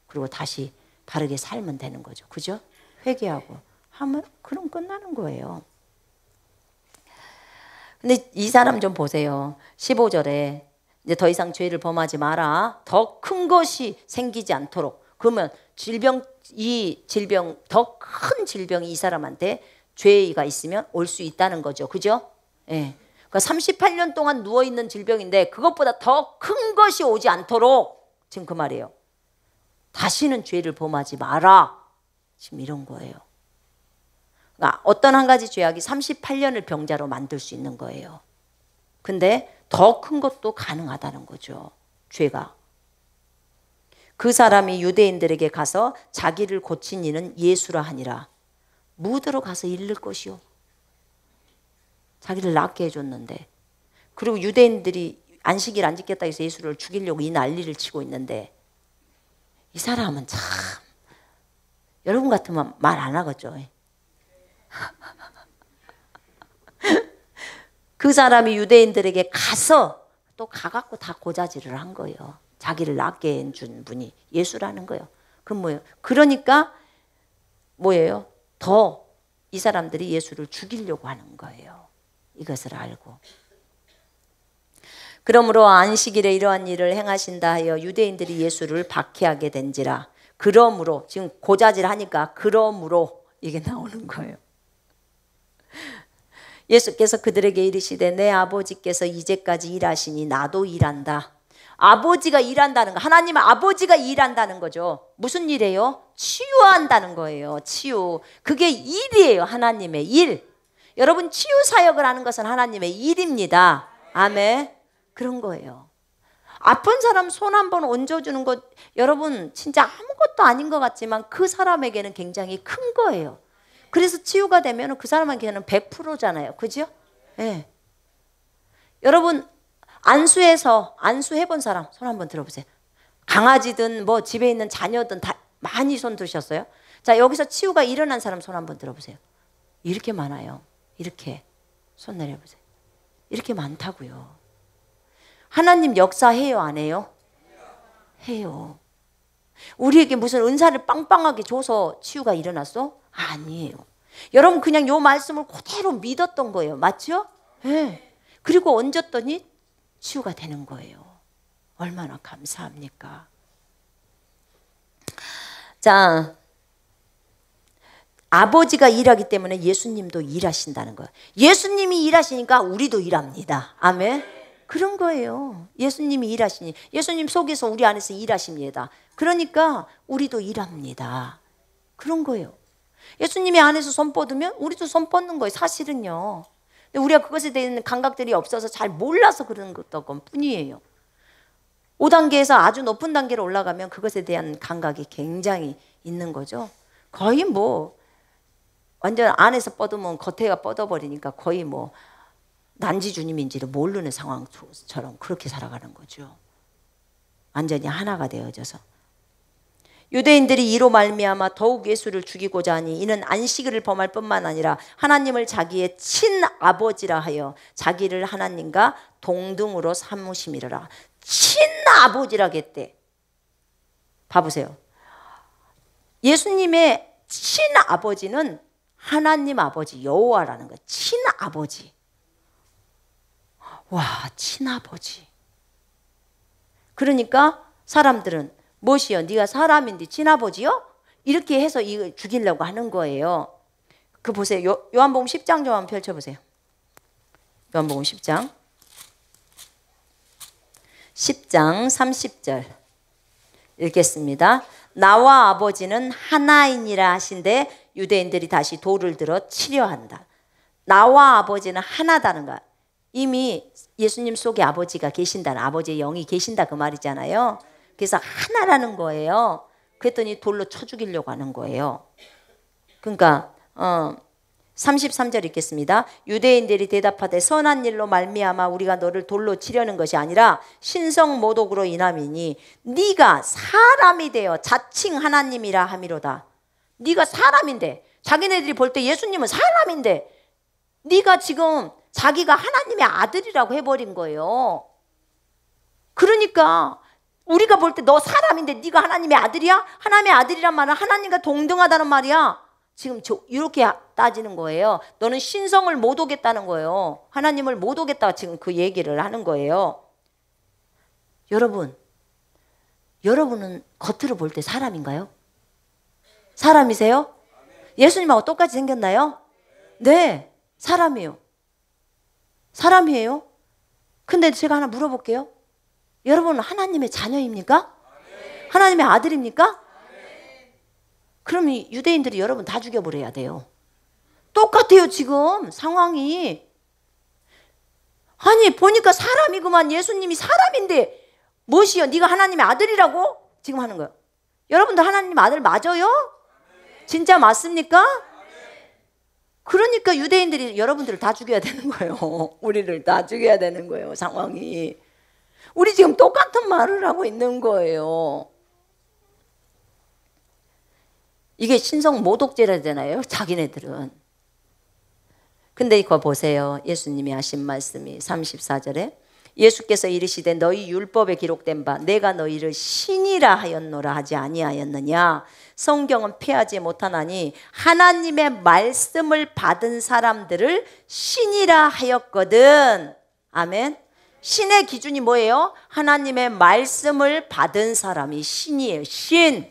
그리고 다시 바르게 살면 되는 거죠. 그죠? 회개하고 하면 그럼 끝나는 거예요. 근데 이 사람 좀 보세요. 15절에 이제 더 이상 죄를 범하지 마라. 더 큰 것이 생기지 않도록. 그러면 더 큰 질병이 이 사람한테 죄가 있으면 올 수 있다는 거죠. 그죠? 예. 그러니까 38년 동안 누워있는 질병인데 그것보다 더 큰 것이 오지 않도록 지금 그 말이에요. 다시는 죄를 범하지 마라. 지금 이런 거예요. 그러니까 어떤 한 가지 죄악이 38년을 병자로 만들 수 있는 거예요. 근데 더 큰 것도 가능하다는 거죠. 죄가. 그 사람이 유대인들에게 가서 자기를 고친 이는 예수라 하니라. 무더러 가서 잃을 것이요. 자기를 낫게 해줬는데. 그리고 유대인들이 안식일 안 지켰다 해서 예수를 죽이려고 이 난리를 치고 있는데 이 사람은 참 여러분 같으면 말 안 하겠죠. 그 사람이 유대인들에게 가서 또 가갖고 다 고자질을 한 거예요. 자기를 낫게 해준 분이 예수라는 거예요. 그럼 뭐예요? 그러니까 뭐예요? 더 이 사람들이 예수를 죽이려고 하는 거예요. 이것을 알고. 그러므로 안식일에 이러한 일을 행하신다 하여 유대인들이 예수를 박해하게 된지라. 그러므로 지금 고자질하니까 그러므로 이게 나오는 거예요. 예수께서 그들에게 이르시되 내 아버지께서 이제까지 일하시니 나도 일한다. 아버지가 일한다는 거, 하나님의 아버지가 일한다는 거죠. 무슨 일이에요? 치유한다는 거예요. 치유. 그게 일이에요. 하나님의 일. 여러분 치유 사역을 하는 것은 하나님의 일입니다. 아멘. 그런 거예요. 아픈 사람 손 한번 얹어주는 것 여러분 진짜 아무것도 아닌 것 같지만 그 사람에게는 굉장히 큰 거예요. 그래서 치유가 되면 그 사람에게는 100%잖아요. 그죠? 네. 여러분 안수해본 사람 손 한번 들어보세요. 강아지든 뭐 집에 있는 자녀든 다 많이 손 드셨어요? 자 여기서 치유가 일어난 사람 손 한번 들어보세요. 이렇게 많아요. 이렇게 손 내려보세요. 이렇게 많다고요. 하나님 역사해요 안 해요? 해요. 우리에게 무슨 은사를 빵빵하게 줘서 치유가 일어났어? 아니에요. 여러분 그냥 요 말씀을 그대로 믿었던 거예요. 맞죠? 네. 그리고 얹었더니 치유가 되는 거예요. 얼마나 감사합니까? 자, 아버지가 일하기 때문에 예수님도 일하신다는 거예요. 예수님이 일하시니까 우리도 일합니다. 아멘. 그런 거예요. 예수님이 일하시니, 예수님 속에서 우리 안에서 일하십니다. 그러니까 우리도 일합니다. 그런 거예요. 예수님이 안에서 손 뻗으면 우리도 손 뻗는 거예요. 사실은요. 근데 우리가 그것에 대한 감각들이 없어서 잘 몰라서 그런 것도 뿐이에요. 5단계에서 아주 높은 단계로 올라가면 그것에 대한 감각이 굉장히 있는 거죠. 거의 뭐 완전 안에서 뻗으면 겉에가 뻗어버리니까 거의 뭐 난지 주님인지를 모르는 상황처럼 그렇게 살아가는 거죠. 완전히 하나가 되어져서. 유대인들이 이로 말미암아 더욱 예수를 죽이고자 하니 이는 안식일을 범할 뿐만 아니라 하나님을 자기의 친아버지라 하여 자기를 하나님과 동등으로 삼으심이라. 친아버지라겠대. 봐보세요. 예수님의 친아버지는 하나님 아버지 여호와라는 거예요. 친아버지. 와, 친아버지. 그러니까 사람들은 무엇이요? 네가 사람인데 친아버지요? 이렇게 해서 이거 죽이려고 하는 거예요. 그 보세요. 요한복음 10장 좀 한번 펼쳐보세요. 요한복음 10장 30절 읽겠습니다. 나와 아버지는 하나이니라 하신데 유대인들이 다시 돌을 들어 치려 한다. 나와 아버지는 하나다는 거야. 이미 예수님 속에 아버지가 계신다는, 아버지의 영이 계신다 그 말이잖아요. 그래서 하나라는 거예요. 그랬더니 돌로 쳐 죽이려고 하는 거예요. 그러니까 33절 읽겠습니다. 유대인들이 대답하되 선한 일로 말미암아 우리가 너를 돌로 치려는 것이 아니라 신성 모독으로 인함이니 네가 사람이 되어 자칭 하나님이라 함이로다. 네가 사람인데, 자기네들이 볼 때 예수님은 사람인데 네가 지금 자기가 하나님의 아들이라고 해버린 거예요. 그러니까 우리가 볼 때 너 사람인데 네가 하나님의 아들이야? 하나님의 아들이란 말은 하나님과 동등하다는 말이야. 지금 이렇게 따지는 거예요. 너는 신성을 못 오겠다는 거예요. 하나님을 못 오겠다 지금 그 얘기를 하는 거예요. 여러분은 겉으로 볼 때 사람인가요? 사람이세요? 예수님하고 똑같이 생겼나요? 네, 사람이에요. 사람이에요. 근데 제가 하나 물어볼게요. 여러분은 하나님의 자녀입니까? 하나님의 아들입니까? 그럼 유대인들이 여러분 다 죽여버려야 돼요. 똑같아요 지금 상황이. 아니 보니까 사람이구만. 예수님이 사람인데 무엇이요? 네가 하나님의 아들이라고 지금 하는 거예요. 여러분들 하나님 아들 맞아요? 진짜 맞습니까? 그러니까 유대인들이 여러분들을 다 죽여야 되는 거예요. 우리를 다 죽여야 되는 거예요. 상황이. 우리 지금 똑같은 말을 하고 있는 거예요. 이게 신성 모독죄라잖아요. 자기네들은. 근데 이거 보세요. 예수님이 하신 말씀이 34절에 예수께서 이르시되 너희 율법에 기록된 바 내가 너희를 신이라 하였노라 하지 아니하였느냐. 성경은 폐하지 못하나니 하나님의 말씀을 받은 사람들을 신이라 하였거든. 아멘. 신의 기준이 뭐예요? 하나님의 말씀을 받은 사람이 신이에요. 신.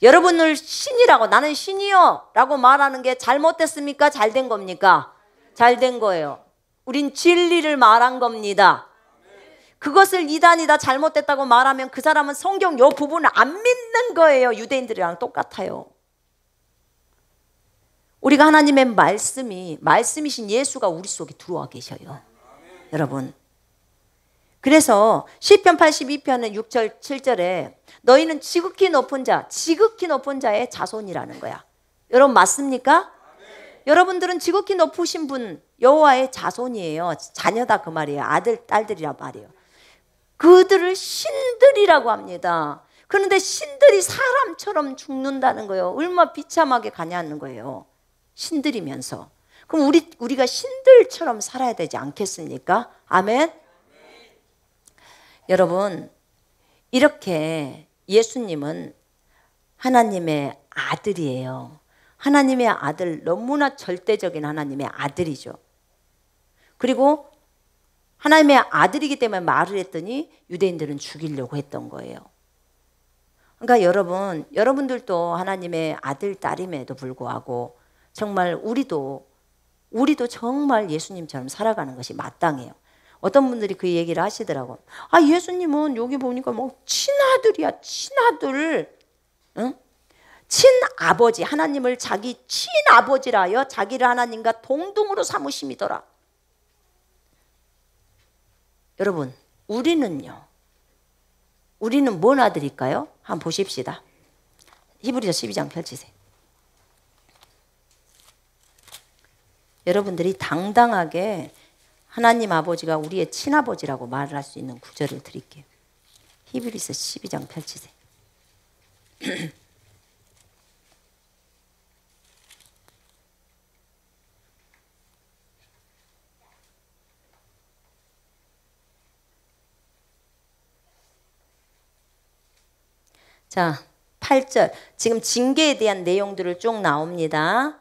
여러분을 신이라고, 나는 신이요 라고 말하는 게 잘못됐습니까? 잘된 겁니까? 잘된 거예요. 우린 진리를 말한 겁니다. 그것을 이단이다 잘못됐다고 말하면 그 사람은 성경 요 부분을 안 믿는 거예요. 유대인들이랑 똑같아요. 우리가 하나님의 말씀이신 예수가 우리 속에 들어와 계셔요. 여러분. 그래서 시편 82편의 6절 7절에 너희는 지극히 높은 자의 자손이라는 거야. 여러분 맞습니까? 여러분들은 지극히 높으신 분 여호와의 자손이에요. 자녀다 그 말이에요. 아들 딸들이란 말이에요. 그들을 신들이라고 합니다. 그런데 신들이 사람처럼 죽는다는 거예요. 얼마나 비참하게 가냐는 거예요. 신들이면서. 그럼 우리가 신들처럼 살아야 되지 않겠습니까? 아멘. 여러분 이렇게 예수님은 하나님의 아들이에요. 하나님의 아들, 너무나 절대적인 하나님의 아들이죠. 그리고 하나님의 아들이기 때문에 말을 했더니 유대인들은 죽이려고 했던 거예요. 그러니까 여러분들도 하나님의 아들, 딸임에도 불구하고 정말 우리도 정말 예수님처럼 살아가는 것이 마땅해요. 어떤 분들이 그 얘기를 하시더라고. 아, 예수님은 여기 보니까 뭐 친아들이야, 친아들. 응? 친아버지, 하나님을 자기 친아버지라 하여 자기를 하나님과 동등으로 삼으심이더라. 여러분, 우리는 뭔 아들일까요? 한번 보십시다. 히브리서 12장 펼치세요. 여러분들이 당당하게 하나님 아버지가 우리의 친아버지라고 말을 할 수 있는 구절을 드릴게요. 히브리서 12장 펼치세요. 자, 8절. 지금 징계에 대한 내용들을 쭉 나옵니다.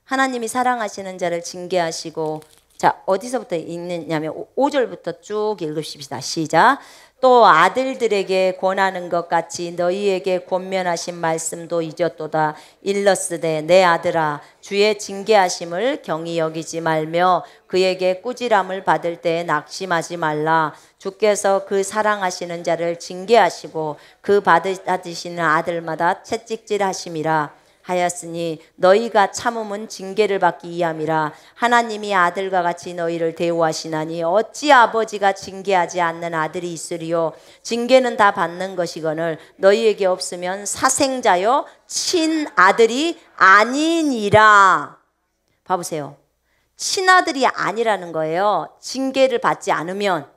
하나님이 사랑하시는 자를 징계하시고, 자, 어디서부터 읽느냐면 5절부터 쭉 읽읍시다. 시작. 또 아들들에게 권하는 것 같이 너희에게 권면하신 말씀도 잊었도다. 일러스되 내 아들아 주의 징계하심을 경히 여기지 말며 그에게 꾸지람을 받을 때 낙심하지 말라. 주께서 그 사랑하시는 자를 징계하시고 그 받으시는 아들마다 채찍질하심이라 하였으니 너희가 참음은 징계를 받기 위함이라. 하나님이 아들과 같이 너희를 대우하시나니 어찌 아버지가 징계하지 않는 아들이 있으리요. 징계는 다 받는 것이거늘 너희에게 없으면 사생자여 친아들이 아니니라. 봐보세요. 친아들이 아니라는 거예요. 징계를 받지 않으면.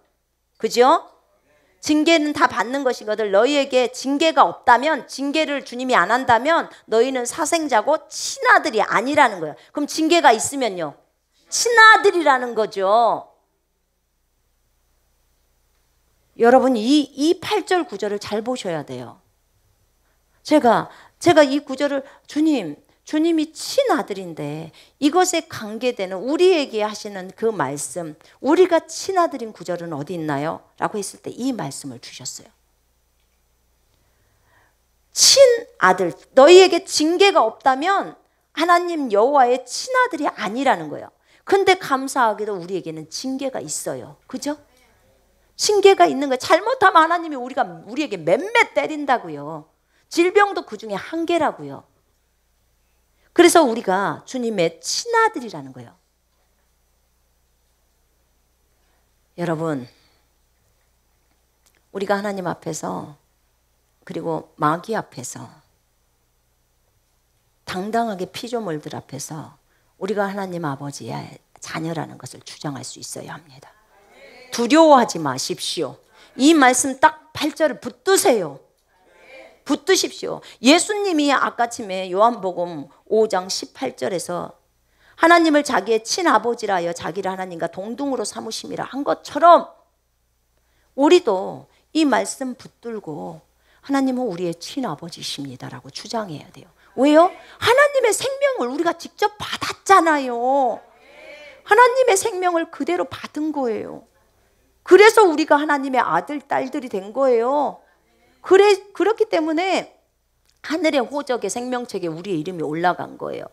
그죠? 징계는 다 받는 것이거든. 너희에게 징계가 없다면, 징계를 주님이 안 한다면 너희는 사생자고 친아들이 아니라는 거예요. 그럼 징계가 있으면요, 친아들이라는 거죠. 여러분 이 8절 9절을 잘 보셔야 돼요. 제가 이 구절을 주님이 친아들인데 이것에 관계되는 우리에게 하시는 그 말씀, 우리가 친아들인 구절은 어디 있나요? 라고 했을 때 이 말씀을 주셨어요. 친아들, 너희에게 징계가 없다면 하나님 여호와의 친아들이 아니라는 거예요. 근데 감사하게도 우리에게는 징계가 있어요. 그죠? 징계가 있는 거예요. 잘못하면 하나님이 우리에게 맴매 때린다고요. 질병도 그 중에 한 개라고요. 그래서 우리가 주님의 친아들이라는 거예요. 여러분, 우리가 하나님 앞에서 그리고 마귀 앞에서 당당하게 피조물들 앞에서 우리가 하나님 아버지의 자녀라는 것을 주장할 수 있어야 합니다. 두려워하지 마십시오. 이 말씀 딱 8절을 붙드세요. 붙드십시오. 예수님이 아까쯤에 요한복음 5장 18절에서 하나님을 자기의 친아버지라 하여 자기를 하나님과 동등으로 삼으심이라 한 것처럼 우리도 이 말씀 붙들고 하나님은 우리의 친아버지십니다라고 주장해야 돼요. 왜요? 하나님의 생명을 우리가 직접 받았잖아요. 하나님의 생명을 그대로 받은 거예요. 그래서 우리가 하나님의 아들, 딸들이 된 거예요. 그렇기 때문에 하늘의 호적의 생명책에 우리의 이름이 올라간 거예요.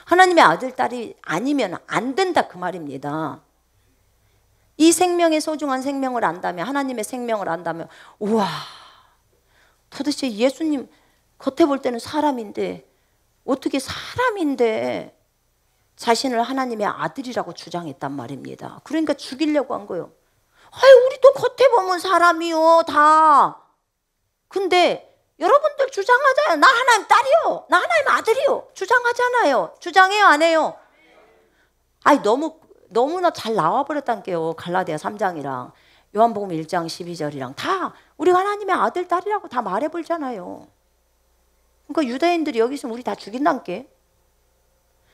하나님의 아들, 딸이 아니면 안 된다 그 말입니다. 이 생명의 소중한 생명을 안다면, 하나님의 생명을 안다면, 우와, 도대체 예수님 겉에 볼 때는 사람인데 어떻게 사람인데 자신을 하나님의 아들이라고 주장했단 말입니다. 그러니까 죽이려고 한 거예요. 아유, 우리도 겉에 보면 사람이요 다. 근데 여러분들 주장하잖아요. 나 하나님 딸이요, 나 하나님 아들이요, 주장하잖아요. 주장해요, 안 해요? 아니 너무나 잘 나와버렸다니까요. 갈라디아 3장이랑 요한복음 1장 12절이랑 다 우리가 하나님의 아들, 딸이라고 다 말해버리잖아요. 그러니까 유대인들이 여기 있으면 우리 다 죽인다니까.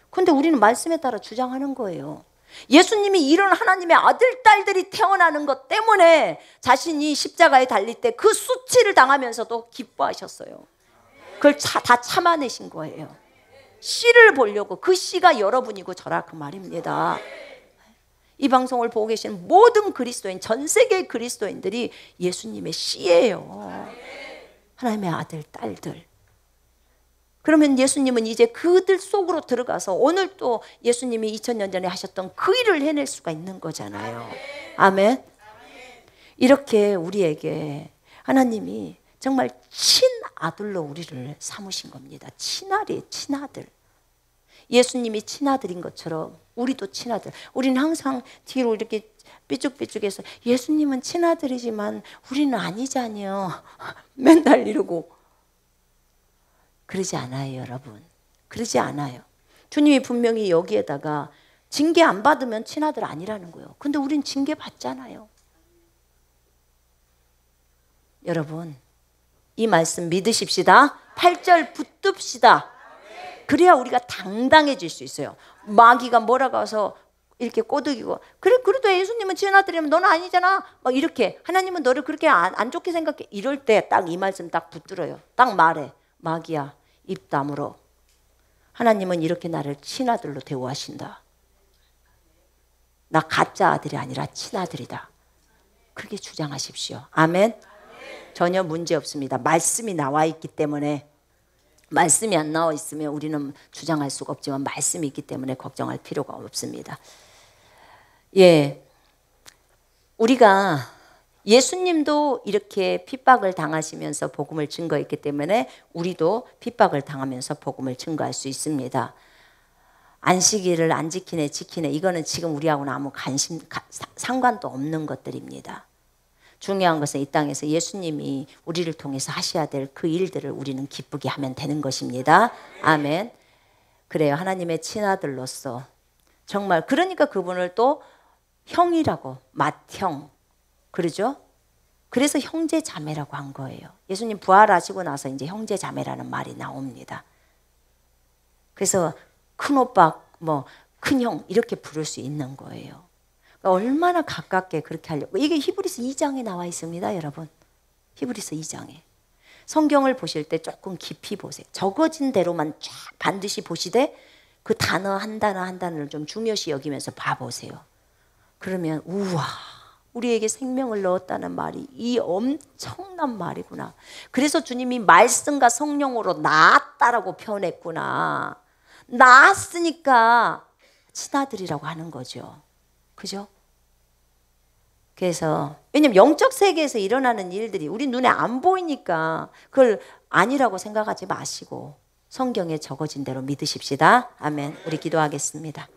근데 우리는 말씀에 따라 주장하는 거예요. 예수님이 이런 하나님의 아들, 딸들이 태어나는 것 때문에 자신이 십자가에 달릴 때 그 수치를 당하면서도 기뻐하셨어요. 그걸 다 참아내신 거예요. 씨를 보려고. 그 씨가 여러분이고 저라 그 말입니다. 이 방송을 보고 계시는 모든 그리스도인, 전 세계 그리스도인들이 예수님의 씨예요. 하나님의 아들, 딸들. 그러면 예수님은 이제 그들 속으로 들어가서 오늘 또 예수님이 2000년 전에 하셨던 그 일을 해낼 수가 있는 거잖아요. 아멘. 이렇게 우리에게 하나님이 정말 친아들로 우리를 삼으신 겁니다. 친아리, 친아들. 예수님이 친아들인 것처럼 우리도 친아들. 우리는 항상 뒤로 이렇게 삐죽삐죽해서 예수님은 친아들이지만 우리는 아니잖아요. 맨날 이러고. 그러지 않아요, 여러분. 그러지 않아요. 주님이 분명히 여기에다가 징계 안 받으면 친아들 아니라는 거예요. 근데 우린 징계 받잖아요. 여러분, 이 말씀 믿으십시다. 8절 붙듭시다. 그래야 우리가 당당해질 수 있어요. 마귀가 뭐라고 해서 이렇게 꼬드기고, 그래, 그래도 예수님은 친아들이면 너는 아니잖아. 막 이렇게, 하나님은 너를 그렇게 안 좋게 생각해. 이럴 때 딱 이 말씀 딱 붙들어요. 딱 말해. 마귀야, 입 다물어. 하나님은 이렇게 나를 친아들로 대우하신다. 나 가짜 아들이 아니라 친아들이다. 그렇게 주장하십시오. 아멘. 전혀 문제 없습니다. 말씀이 나와 있기 때문에. 말씀이 안 나와 있으면 우리는 주장할 수가 없지만 말씀이 있기 때문에 걱정할 필요가 없습니다. 예, 우리가 예수님도 이렇게 핍박을 당하시면서 복음을 증거했기 때문에 우리도 핍박을 당하면서 복음을 증거할 수 있습니다. 안식일을 안 지키네 지키네 이거는 지금 우리하고는 아무 상관도 없는 것들입니다. 중요한 것은 이 땅에서 예수님이 우리를 통해서 하셔야 될 그 일들을 우리는 기쁘게 하면 되는 것입니다. 아멘. 그래요. 하나님의 친아들로서 정말 그러니까 그분을 또 형이라고 맏형 그러죠? 그래서 형제 자매라고 한 거예요. 예수님 부활하시고 나서 이제 형제 자매라는 말이 나옵니다. 그래서 큰 오빠 뭐 큰 형 이렇게 부를 수 있는 거예요. 얼마나 가깝게 그렇게 하려고. 이게 히브리서 2장에 나와 있습니다, 여러분. 히브리서 2장에. 성경을 보실 때 조금 깊이 보세요. 적어진 대로만 쫙 반드시 보시되 그 단어 한 단어 한 단어를 좀 중요시 여기면서 봐보세요. 그러면 우와, 우리에게 생명을 넣었다는 말이 이 엄청난 말이구나. 그래서 주님이 말씀과 성령으로 낳았다라고 표현했구나. 낳았으니까 친아들이라고 하는 거죠. 그죠? 그래서 왜냐면 영적 세계에서 일어나는 일들이 우리 눈에 안 보이니까 그걸 아니라고 생각하지 마시고 성경에 적어진 대로 믿으십시다. 아멘. 우리 기도하겠습니다.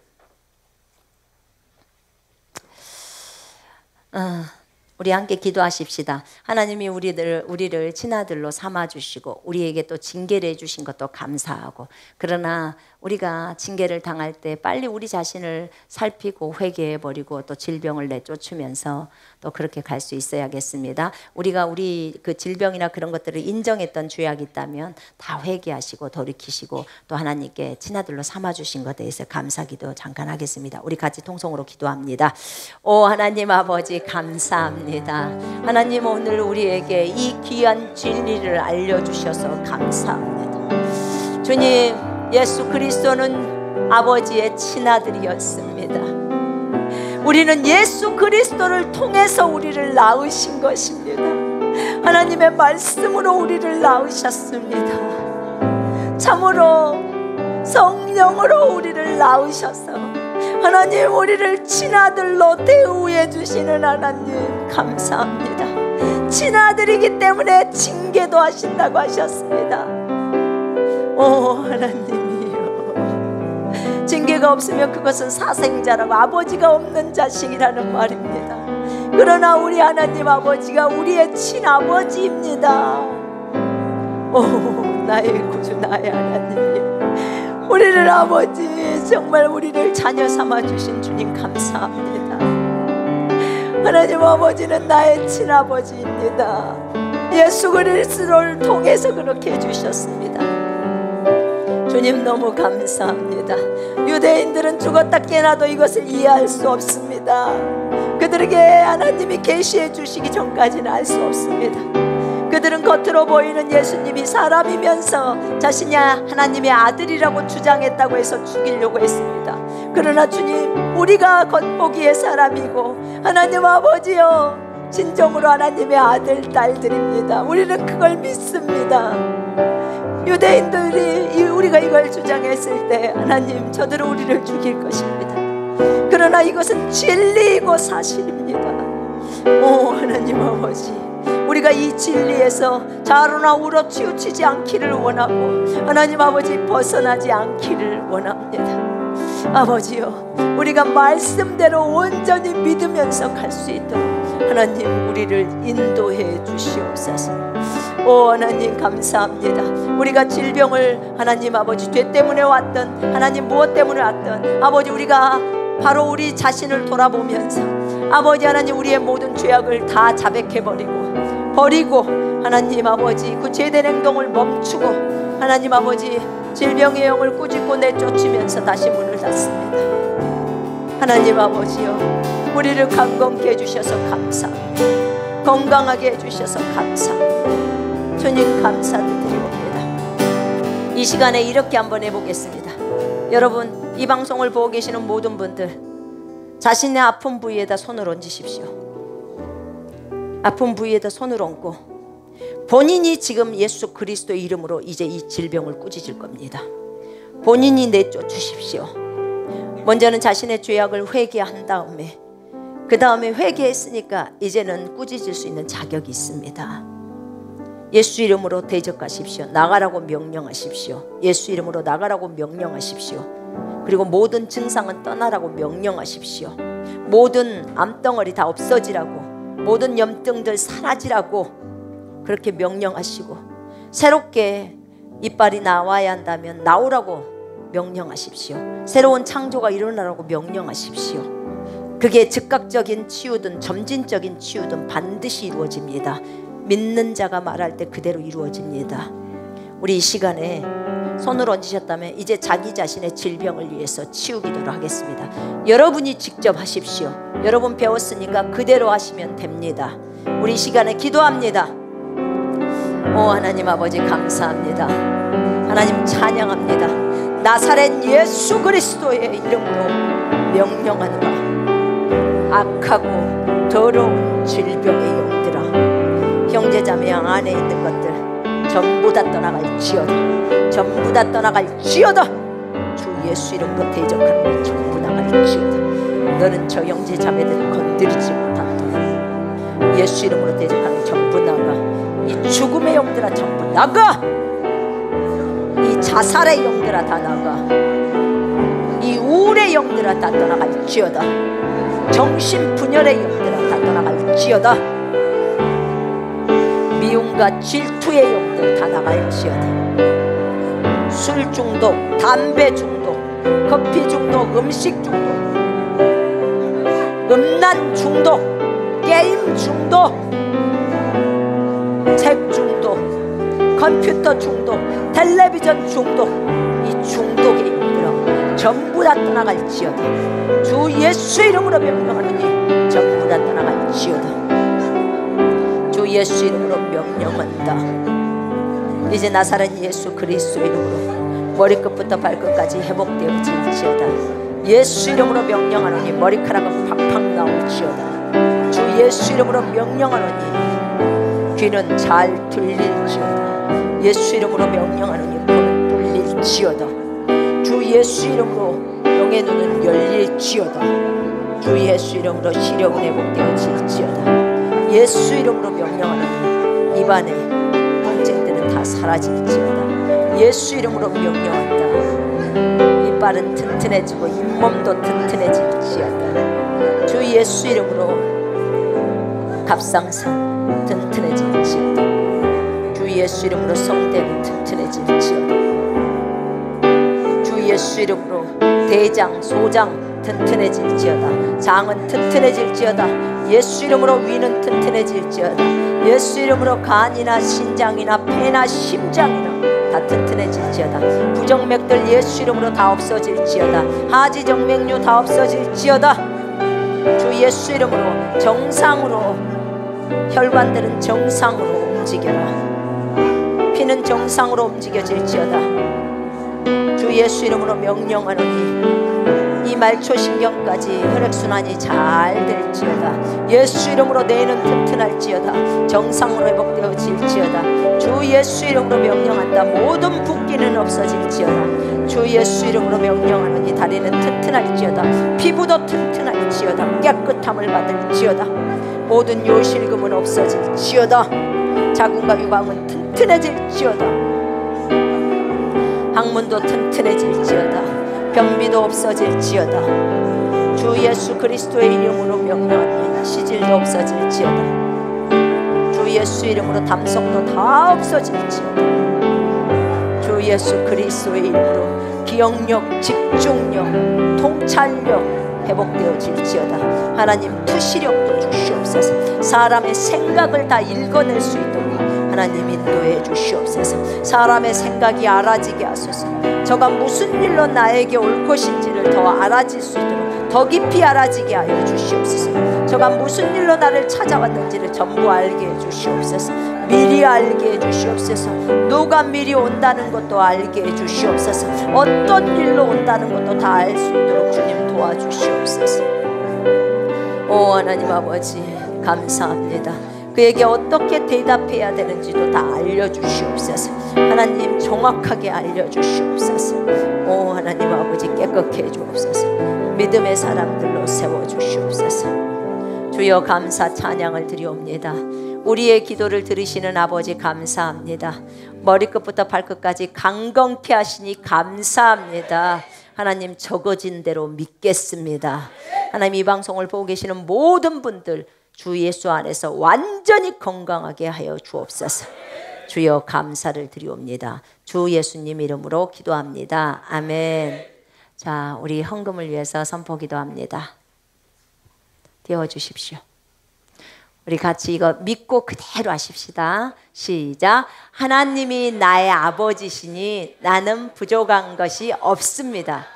우리 함께 기도하십시다. 하나님이 우리를 친아들로 삼아주시고 우리에게 또 징계를 해주신 것도 감사하고, 그러나 우리가 징계를 당할 때 빨리 우리 자신을 살피고 회개해버리고 또 질병을 내쫓으면서 또 그렇게 갈 수 있어야겠습니다. 우리가 우리 그 질병이나 그런 것들을 인정했던 죄악이 있다면 다 회개하시고 돌이키시고 또 하나님께 친아들로 삼아주신 것에 대해서 감사기도 잠깐 하겠습니다. 우리 같이 통성으로 기도합니다. 오 하나님 아버지 감사합니다. 하나님 오늘 우리에게 이 귀한 진리를 알려주셔서 감사합니다. 주님, 예수 그리스도는 아버지의 친아들이었습니다. 우리는 예수 그리스도를 통해서 우리를 낳으신 것입니다. 하나님의 말씀으로 우리를 낳으셨습니다. 참으로 성령으로 우리를 낳으셔서 하나님 우리를 친아들로 대우해 주시는 하나님 감사합니다. 친아들이기 때문에 징계도 하신다고 하셨습니다. 오 하나님이요, 징계가 없으면 그것은 사생자라고, 아버지가 없는 자식이라는 말입니다. 그러나 우리 하나님 아버지가 우리의 친아버지입니다. 오 나의 구주 나의 하나님, 우리를 아버지 정말 우리를 자녀 삼아주신 주님 감사합니다. 하나님 아버지는 나의 친아버지입니다. 예수 그리스도를 통해서 그렇게 해주셨습니다. 주님 너무 감사합니다. 유대인들은 죽었다 깨나도 이것을 이해할 수 없습니다. 그들에게 하나님이 계시해 주시기 전까지는 알 수 없습니다. 그들은 겉으로 보이는 예수님이 사람이면서 자신이 하나님의 아들이라고 주장했다고 해서 죽이려고 했습니다. 그러나 주님, 우리가 겉보기에 사람이고 하나님 아버지여 진정으로 하나님의 아들 딸들입니다. 우리는 그걸 믿습니다. 유대인들이 우리가 이걸 주장했을 때 하나님 저들은 우리를 죽일 것입니다. 그러나 이것은 진리이고 사실입니다. 오 하나님 아버지, 우리가 이 진리에서 자로나 우로 치우치지 않기를 원하고 하나님 아버지 벗어나지 않기를 원합니다. 아버지요, 우리가 말씀대로 온전히 믿으면서 갈 수 있도록 하나님 우리를 인도해 주시옵소서. 오 하나님 감사합니다. 우리가 질병을 하나님 아버지 죄 때문에 왔던 하나님 무엇 때문에 왔던 아버지 우리가 바로 우리 자신을 돌아보면서 아버지 하나님 우리의 모든 죄악을 다 자백해버리고 하나님 아버지 그 죄된 행동을 멈추고 하나님 아버지 질병의 영을 꾸짖고 내쫓으면서 다시 문을 닫습니다. 하나님 아버지요, 우리를 강건케 해주셔서 감사합니다. 건강하게 해주셔서 감사합니다. 주님 감사드립니다. 이 시간에 이렇게 한번 해보겠습니다. 여러분, 이 방송을 보고 계시는 모든 분들 자신의 아픈 부위에다 손을 얹으십시오. 아픈 부위에다 손을 얹고 본인이 지금 예수 그리스도의 이름으로 이제 이 질병을 꾸짖을 겁니다. 본인이 내쫓으십시오. 먼저는 자신의 죄악을 회개한 다음에 그 다음에 회개했으니까 이제는 꾸짖을 수 있는 자격이 있습니다. 예수 이름으로 대적하십시오. 나가라고 명령하십시오. 예수 이름으로 나가라고 명령하십시오. 그리고 모든 증상은 떠나라고 명령하십시오. 모든 암덩어리 다 없어지라고, 모든 염증들 사라지라고 그렇게 명령하시고, 새롭게 이빨이 나와야 한다면 나오라고 명령하십시오. 새로운 창조가 일어나라고 명령하십시오. 그게 즉각적인 치유든 점진적인 치유든 반드시 이루어집니다. 믿는 자가 말할 때 그대로 이루어집니다. 우리 이 시간에 손을 얹으셨다면 이제 자기 자신의 질병을 위해서 치우기도록 하겠습니다. 여러분이 직접 하십시오. 여러분 배웠으니까 그대로 하시면 됩니다. 우리 이 시간에 기도합니다. 오 하나님 아버지 감사합니다. 하나님 찬양합니다. 나사렛 예수 그리스도의 이름으로 명령하노라. 악하고 더러운 질병의 영들아, 형제자매 안에 있는 것들 전부 다 떠나갈지어다. 전부 다 떠나갈지어다. 주 예수 이름으로 대적하는 것 전부 나갈지어다. 너는 저 형제자매들을 건드리지 못한다. 예수 이름으로 대적하는 전부 나가. 이 죽음의 영들아 전부 나가. 이 자살의 영들아 다 나가. 이 우울의 영들아 다 떠나갈지어다. 정신분열의 영들아 다 떠나갈지어다. 미움과 질투의 영들 다 나갈지어다. 술 중독, 담배 중독, 커피 중독, 음식 중독, 음란 중독, 게임 중독, 책 중독, 컴퓨터 중독, 텔레비전 중독, 이 중독의 영들아 전부 다 떠나갈지어다. 주 예수 이름으로 명령하노니 전부 다 떠나갈지어다. 주 예수 이름으로 명령한다. 이제 나사렛 예수 그리스도 이름으로 머리끝부터 발끝까지 회복되어질지어다. 예수 이름으로 명령하노니 머리카락은 팍팍 나올지어다. 주 예수 이름으로 명령하노니 귀는 잘 들릴지어다. 예수 이름으로 명령하노니 코는 뚫릴지어다. 주 예수 이름으로 영의 눈은 열릴지어다. 주 예수 이름으로 시력은 회복되어질지어다. 예수 이름으로 명령하노니 입안에 통증들은 다 사라질지어다. 예수 이름으로 명령한다. 이빨은 튼튼해지고 잇몸도 튼튼해질지어다. 주 예수 이름으로 갑상선 튼튼해질지어다. 주 예수 이름으로 성대는 튼튼해질지어다. 주 예수 이름으로 대장, 소장 튼튼해질지어다. 장은 튼튼해질지어다. 예수 이름으로 위는 튼튼해질지어다. 예수 이름으로 간이나 신장이나 폐나 심장이나 다 튼튼해질지어다. 부정맥들 예수 이름으로 다 없어질지어다. 하지정맥류 다 없어질지어다. 주 예수 이름으로 정상으로 혈관들은 정상으로 움직여라. 피는 정상으로 움직여질지어다. 주 예수 이름으로 명령하노니 이 이 말초신경까지 혈액순환이 잘 될지어다. 예수 이름으로 뇌는 튼튼할지어다. 정상으로 회복되어질지어다. 주 예수 이름으로 명령한다. 모든 붓기는 없어질지어다. 주 예수 이름으로 명령하노니 다리는 튼튼할지어다. 피부도 튼튼할지어다. 깨끗함을 받을지어다. 모든 요실금은 없어질지어다. 자궁과 유방은 튼튼해질지어다. 항문도 튼튼해질지어다. 변비도 없어질지어다. 주 예수 그리스도의 이름으로 명령하노니 시질도 없어질지어다. 주 예수 이름으로 담속도 다 없어질지어다. 주 예수 그리스도의 이름으로 기억력, 집중력, 통찰력 회복되어질지어다. 하나님 투시력도 주시옵소서. 사람의 생각을 다 읽어낼 수 있도록 하나님 인도해 주시옵소서. 사람의 생각이 알아지게 하소서. 저가 무슨 일로 나에게 올 것인지를 더 알아질 수 있도록 더 깊이 알아지게 하여 주시옵소서. 저가 무슨 일로 나를 찾아왔는지를 전부 알게 해 주시옵소서. 미리 알게 해 주시옵소서. 누가 미리 온다는 것도 알게 해 주시옵소서. 어떤 일로 온다는 것도 다 알 수 있도록 주님 도와주시옵소서. 오 하나님 아버지 감사합니다. 그에게 어떻게 대답해야 되는지도 다 알려주시옵소서. 하나님 정확하게 알려주시옵소서. 오 하나님 아버지 깨끗게 해주옵소서. 믿음의 사람들로 세워주시옵소서. 주여 감사 찬양을 드리옵니다. 우리의 기도를 들으시는 아버지 감사합니다. 머리끝부터 발끝까지 강건케 하시니 감사합니다. 하나님 적어진 대로 믿겠습니다. 하나님 이 방송을 보고 계시는 모든 분들 주 예수 안에서 완전히 건강하게 하여 주옵소서. 주여 감사를 드리옵니다. 주 예수님 이름으로 기도합니다. 아멘. 자, 우리 헌금을 위해서 선포 기도합니다. 띄워주십시오. 우리 같이 이거 믿고 그대로 하십시다. 시작. 하나님이 나의 아버지시니 나는 부족한 것이 없습니다.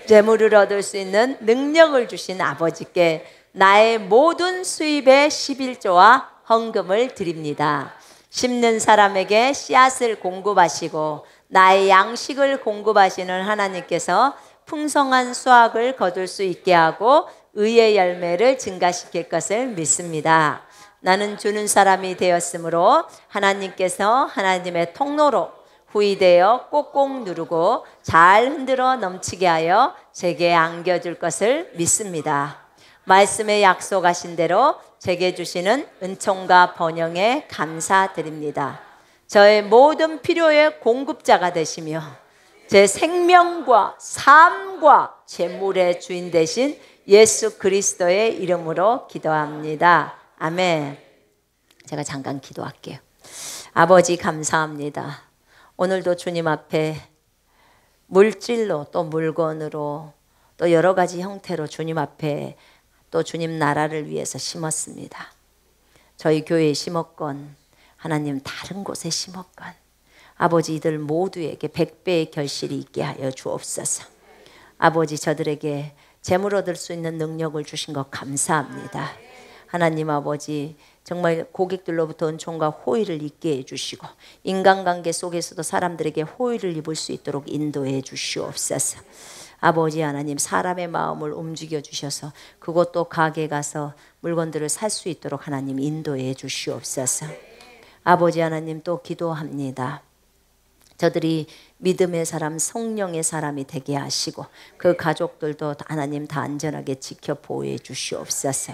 재물을 얻을 수 있는 능력을 주신 아버지께 나의 모든 수입의 11조와 헌금을 드립니다. 심는 사람에게 씨앗을 공급하시고 나의 양식을 공급하시는 하나님께서 풍성한 수확을 거둘 수 있게 하고 의의 열매를 증가시킬 것을 믿습니다. 나는 주는 사람이 되었으므로 하나님께서 하나님의 통로로 후이되어 꼭꼭 누르고 잘 흔들어 넘치게 하여 제게 안겨줄 것을 믿습니다. 말씀에 약속하신 대로 제게 주시는 은총과 번영에 감사드립니다. 저의 모든 필요의 공급자가 되시며 제 생명과 삶과 재물의 주인 되신 예수 그리스도의 이름으로 기도합니다. 아멘. 제가 잠깐 기도할게요. 아버지 감사합니다. 오늘도 주님 앞에 물질로 또 물건으로 또 여러 가지 형태로 주님 앞에 또 주님 나라를 위해서 심었습니다. 저희 교회에 심었건 하나님 다른 곳에 심었건 아버지 이들 모두에게 100배의 결실이 있게 하여 주옵소서. 아버지 저들에게 재물 얻을 수 있는 능력을 주신 것 감사합니다. 하나님 아버지 정말 고객들로부터 은총과 호의를 있게 해주시고 인간관계 속에서도 사람들에게 호의를 입을 수 있도록 인도해 주시옵소서. 아버지 하나님 사람의 마음을 움직여 주셔서 그것도 가게에 가서 물건들을 살 수 있도록 하나님 인도해 주시옵소서. 아버지 하나님 또 기도합니다. 저들이 믿음의 사람 성령의 사람이 되게 하시고 그 가족들도 하나님 다 안전하게 지켜 보호해 주시옵소서.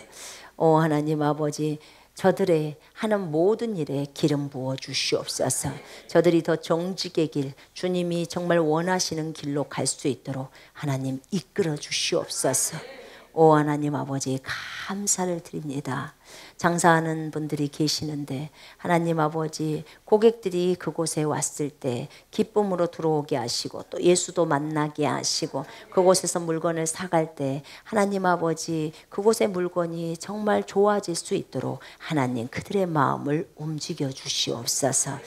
오 하나님 아버지 저들의 하는 모든 일에 기름 부어 주시옵소서. 저들이 더 정직의 길 주님이 정말 원하시는 길로 갈 수 있도록 하나님 이끌어 주시옵소서. 오 하나님 아버지 감사를 드립니다. 장사하는 분들이 계시는데 하나님 아버지 고객들이 그곳에 왔을 때 기쁨으로 들어오게 하시고 또 예수도 만나게 하시고 그곳에서 물건을 사갈 때 하나님 아버지 그곳의 물건이 정말 좋아질 수 있도록 하나님 그들의 마음을 움직여 주시옵소서.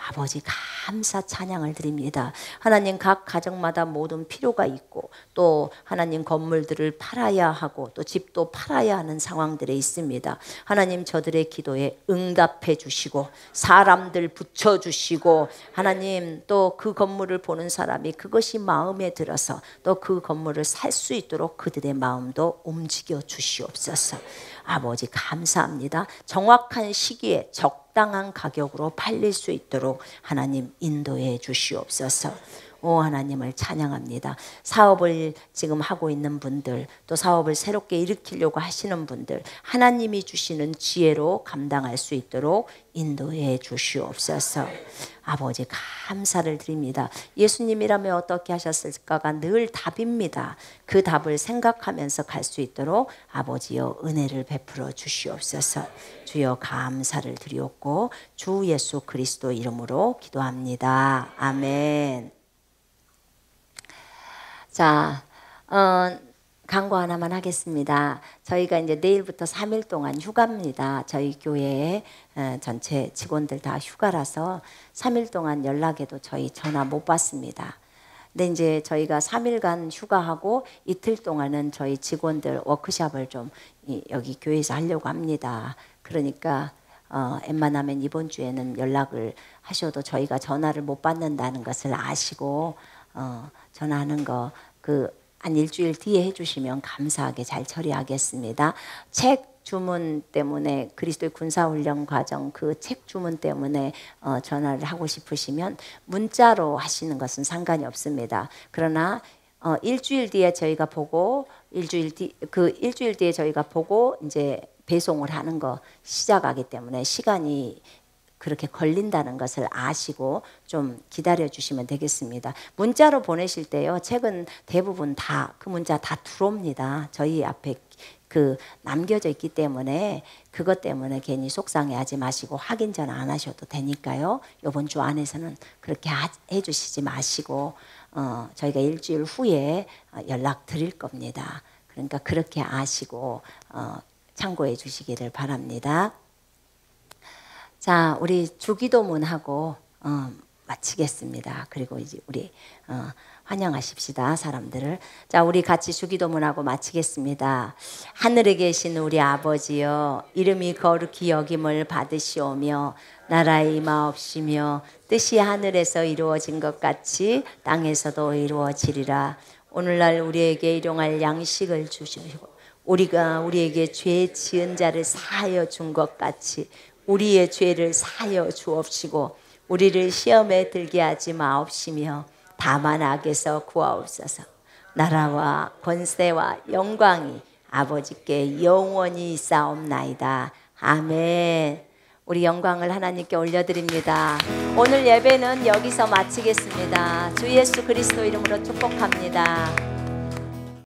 아버지 감사 찬양을 드립니다. 하나님 각 가정마다 모든 필요가 있고 또 하나님 건물들을 팔아야 하고 또 집도 팔아야 하는 상황들에 있습니다. 하나님 저들의 기도에 응답해 주시고 사람들 붙여주시고 하나님 또 그 건물을 보는 사람이 그것이 마음에 들어서 또 그 건물을 살 수 있도록 그들의 마음도 움직여 주시옵소서. 아버지 감사합니다. 정확한 시기에 적당한 가격으로 팔릴 수 있도록 하나님 인도해 주시옵소서. 오 하나님을 찬양합니다. 사업을 지금 하고 있는 분들 또 사업을 새롭게 일으키려고 하시는 분들 하나님이 주시는 지혜로 감당할 수 있도록 인도해 주시옵소서. 아버지 감사를 드립니다. 예수님이라면 어떻게 하셨을까가 늘 답입니다. 그 답을 생각하면서 갈 수 있도록 아버지여 은혜를 베풀어 주시옵소서. 주여 감사를 드리옵고 주 예수 그리스도 이름으로 기도합니다. 아멘. 자, 광고 하나만 하겠습니다. 저희가 이제 내일부터 3일 동안 휴가입니다. 저희 교회에 전체 직원들 다 휴가라서 3일 동안 연락해도 저희 전화 못 받습니다. 근데 이제 저희가 3일간 휴가하고 이틀 동안은 저희 직원들 워크숍을 좀 여기 교회에서 하려고 합니다. 그러니까 웬만하면 이번 주에는 연락을 하셔도 저희가 전화를 못 받는다는 것을 아시고 전화하는 거 한 일주일 뒤에 해주시면 감사하게 잘 처리하겠습니다. 책 주문 때문에 그리스도의 군사훈련 과정 그 책 주문 때문에 전화를 하고 싶으시면 문자로 하시는 것은 상관이 없습니다. 그러나 일주일 뒤에 저희가 보고 일주일 뒤에 저희가 보고 이제 배송을 하는 거 시작하기 때문에 시간이 그렇게 걸린다는 것을 아시고 좀 기다려 주시면 되겠습니다. 문자로 보내실 때요. 책은 대부분 다 그 문자 다 들어옵니다. 저희 앞에 남겨져 있기 때문에 그것 때문에 괜히 속상해하지 마시고 확인 전화 안 하셔도 되니까요. 이번 주 안에서는 그렇게 해주시지 마시고 저희가 일주일 후에 연락 드릴 겁니다. 그러니까 그렇게 아시고 참고해 주시기를 바랍니다. 자, 우리 주기도문하고 마치겠습니다. 그리고 이제 우리 환영하십시다, 사람들을. 자, 우리 같이 주기도문하고 마치겠습니다. 하늘에 계신 우리 아버지여, 이름이 거룩히 여김을 받으시오며 나라의 임하옵시며 뜻이 하늘에서 이루어진 것 같이 땅에서도 이루어지리라. 오늘날 우리에게 일용할 양식을 주시고 우리가 우리에게 죄 지은 자를 사하여 준 것 같이 우리의 죄를 사하여 주옵시고 우리를 시험에 들게 하지 마옵시며 다만 악에서 구하옵소서. 나라와 권세와 영광이 아버지께 영원히 있사옵나이다. 아멘. 우리 영광을 하나님께 올려드립니다. 오늘 예배는 여기서 마치겠습니다. 주 예수 그리스도 이름으로 축복합니다.